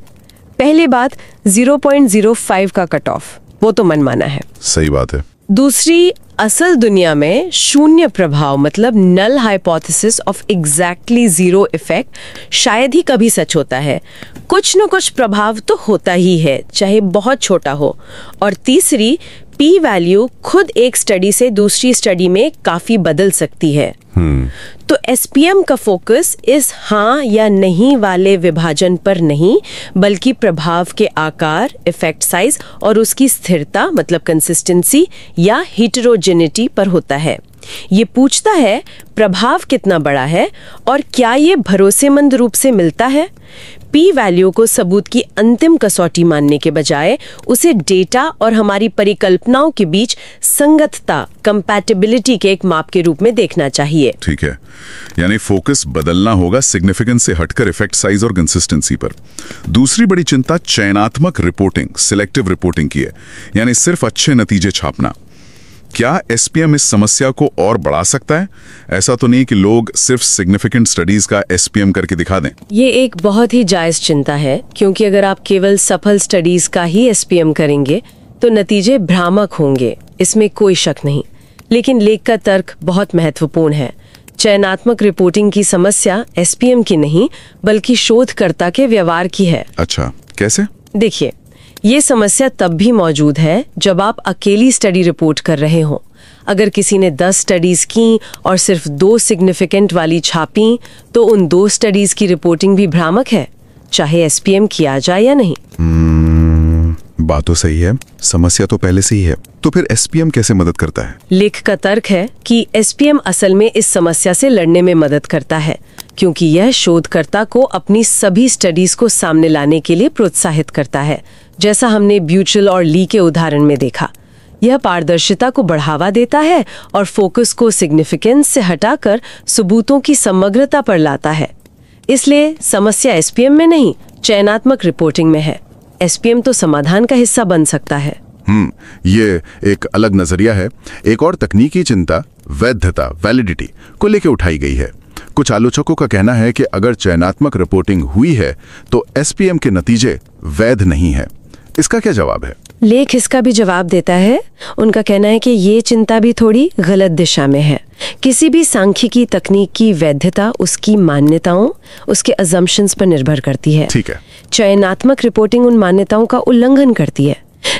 पहली बात 0.05 का कट ऑफ, वो तो मनमाना है। सही बात है। दूसरी, असल दुनिया में शून्य प्रभाव मतलब null hypothesis of exactly zero effect शायद ही कभी सच होता है। कुछ न कुछ प्रभाव तो होता ही है, चाहे बहुत छोटा हो। और तीसरी, P वैल्यू खुद एक स्टडी से दूसरी स्टडी में काफी बदल सकती है। तो एसपीएम का फोकस इस हाँ या नहीं वाले विभाजन पर नहीं, बल्कि प्रभाव के आकार, इफेक्ट साइज और उसकी स्थिरता मतलब कंसिस्टेंसी या हेटेरोजेनिटी पर होता है। ये पूछता है प्रभाव कितना बड़ा है और क्या ये भरोसेमंद रूप से मिलता है। P वैल्यू को सबूत की अंतिम कसौटी मानने के बजाय उसे डेटा और हमारी परिकल्पनाओं के बीच संगतता, कंपैटिबिलिटी के एक माप के रूप में देखना चाहिए। ठीक है, यानी फोकस बदलना होगा सिग्निफिकेंस से हटकर इफेक्ट साइज और कंसिस्टेंसी पर। दूसरी बड़ी चिंता चयनात्मक रिपोर्टिंग, सिलेक्टिव रिपोर्टिंग की है, यानी सिर्फ अच्छे नतीजे छापना। क्या एसपीएम इस समस्या को और बढ़ा सकता है? ऐसा तो नहीं कि लोग सिर्फ सिग्निफिकेंट स्टडीज का एसपीएम करके दिखा दें। ये एक बहुत ही जायज चिंता है, क्योंकि अगर आप केवल सफल स्टडीज का ही एसपीएम करेंगे तो नतीजे भ्रामक होंगे, इसमें कोई शक नहीं। लेकिन लेख का तर्क बहुत महत्वपूर्ण है। चयनात्मक रिपोर्टिंग की समस्या एसपीएम की नहीं, बल्कि शोधकर्ता के व्यवहार की है। अच्छा, कैसे? देखिए, ये समस्या तब भी मौजूद है जब आप अकेली स्टडी रिपोर्ट कर रहे हो। अगर किसी ने 10 स्टडीज की और सिर्फ 2 सिग्निफिकेंट वाली छापी, तो उन 2 स्टडीज की रिपोर्टिंग भी भ्रामक है, चाहे एसपीएम किया जाए या नहीं। बात तो सही है, समस्या तो पहले से ही है। तो फिर एसपीएम कैसे मदद करता है? लेख का तर्क है कि एसपीएम असल में इस समस्या से लड़ने में मदद करता है, क्योंकि यह शोधकर्ता को अपनी सभी स्टडीज को सामने लाने के लिए प्रोत्साहित करता है, जैसा हमने ब्यूचल और ली के उदाहरण में देखा। यह पारदर्शिता को बढ़ावा देता है और फोकस को सिग्निफिकेंस से हटाकर सबूतों की समग्रता पर लाता है। इसलिए समस्या एसपीएम में नहीं, चयनात्मक रिपोर्टिंग में है। एसपीएम तो समाधान का हिस्सा बन सकता है। ये एक अलग नजरिया है। एक और तकनीकी चिंता वैधता, वैलिडिटी को लेकर उठाई गई है। कुछ आलोचकों का कहना है कि अगर चयनात्मक रिपोर्टिंग हुई है तो एसपीएम के नतीजे वैध नहीं है। इसका क्या जवाब है? लेख इसका भी जवाब देता है। उनका कहना है कि ये चिंता भी थोड़ी गलत दिशा में है। किसी भी सांख्यिकी तकनीक की वैधता उसकी मान्यताओं, उसके अजम्पशंस पर निर्भर करती है। ठीक है। चयनात्मक रिपोर्टिंग उन मान्यताओं का उल्लंघन करती है,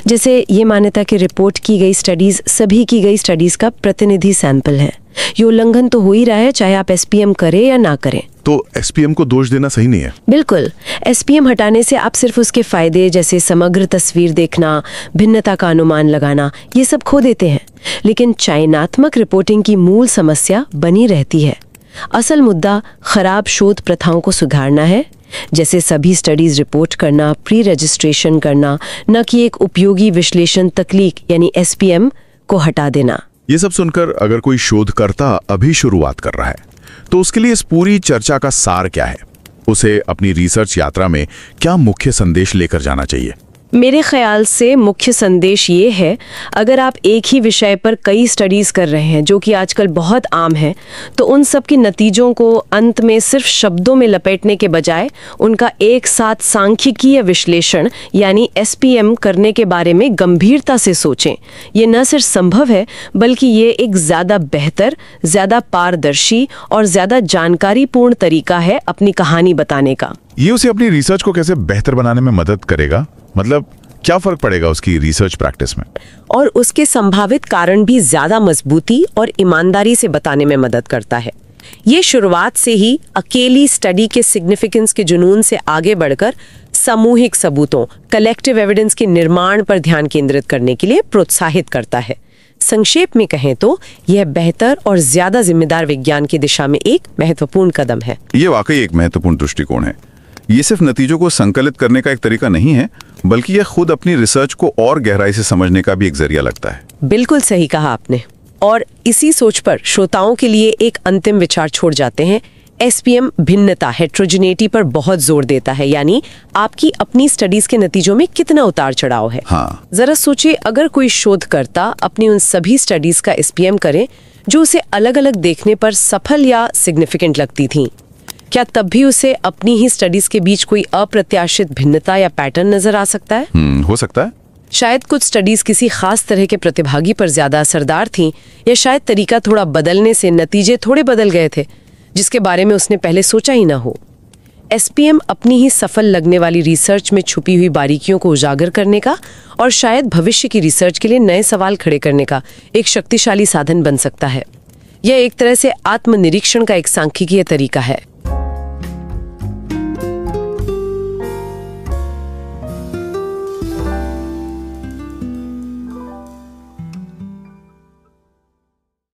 जैसे ये मान्यता कि रिपोर्ट की गई स्टडीज सभी की गई स्टडीज का प्रतिनिधि सैंपल है। ये उल्लंघन तो हो ही रहा है, चाहे आप एसपीएम करें या ना करें। तो एसपीएम को दोष देना सही नहीं है? बिल्कुल। एसपीएम हटाने से आप सिर्फ उसके फायदे जैसे समग्र तस्वीर देखना, भिन्नता का अनुमान लगाना, ये सब खो देते हैं। लेकिन चयनात्मक रिपोर्टिंग की मूल समस्या बनी रहती है। असल मुद्दा खराब शोध प्रथाओं को सुधारना है, जैसे सभी स्टडीज रिपोर्ट करना, प्री रजिस्ट्रेशन करना, न कि एक उपयोगी विश्लेषण तकनीक यानी एसपीएम को हटा देना। ये सब सुनकर अगर कोई शोधकर्ता अभी शुरुआत कर रहा है तो उसके लिए इस पूरी चर्चा का सार क्या है? उसे अपनी रिसर्च यात्रा में क्या मुख्य संदेश लेकर जाना चाहिए? मेरे ख्याल से मुख्य संदेश ये है, अगर आप एक ही विषय पर कई स्टडीज कर रहे हैं, जो कि आजकल बहुत आम है, तो उन सब के नतीजों को अंत में सिर्फ शब्दों में लपेटने के बजाय उनका एक साथ सांख्यिकीय विश्लेषण यानी एसपीएम करने के बारे में गंभीरता से सोचें। ये न सिर्फ संभव है, बल्कि ये एक ज़्यादा बेहतर, ज़्यादा पारदर्शी और ज़्यादा जानकारीपूर्ण तरीका है अपनी कहानी बताने का। ये उसे अपनी रिसर्च को कैसे बेहतर बनाने में मदद करेगा? मतलब क्या फर्क पड़ेगा उसकी रिसर्च प्रैक्टिस में? और उसके संभावित कारण भी ज्यादा मजबूती और ईमानदारी से बताने में मदद करता है। ये शुरुआत से ही अकेली स्टडी के सिग्निफिकेंस के जुनून से आगे बढ़कर सामूहिक सबूतों, कलेक्टिव एविडेंस के निर्माण पर ध्यान केंद्रित करने के लिए प्रोत्साहित करता है। संक्षेप में कहें तो यह बेहतर और ज्यादा जिम्मेदार विज्ञान की दिशा में एक महत्वपूर्ण कदम है। ये वाकई एक महत्वपूर्ण दृष्टिकोण है। ये सिर्फ नतीजों को संकलित करने का एक तरीका नहीं है, बल्कि यह खुद अपनी रिसर्च को और गहराई से समझने का भी एक जरिया लगता है। बिल्कुल सही कहा आपने। और इसी सोच पर श्रोताओं के लिए एक अंतिम विचार छोड़ जाते हैं। एसपीएम भिन्नता, हेट्रोजिनेटी पर बहुत जोर देता है, यानी आपकी अपनी स्टडीज के नतीजों में कितना उतार चढ़ाव है। हाँ। जरा सोचिए, अगर कोई शोधकर्ता अपनी उन सभी स्टडीज का एसपीएम करे जो उसे अलग अलग देखने पर सफल या सिग्निफिकेंट लगती थीं, क्या तब भी उसे अपनी ही स्टडीज के बीच कोई अप्रत्याशित भिन्नता या पैटर्न नजर आ सकता है? हो सकता है। शायद कुछ स्टडीज किसी खास तरह के प्रतिभागी पर ज्यादा असरदार थीं, या शायद तरीका थोड़ा बदलने से नतीजे थोड़े बदल गए थे जिसके बारे में उसने पहले सोचा ही ना हो। एसपीएम अपनी ही सफल लगने वाली रिसर्च में छुपी हुई बारीकियों को उजागर करने का और शायद भविष्य की रिसर्च के लिए नए सवाल खड़े करने का एक शक्तिशाली साधन बन सकता है। यह एक तरह से आत्मनिरीक्षण का एक सांख्यिकीय तरीका है।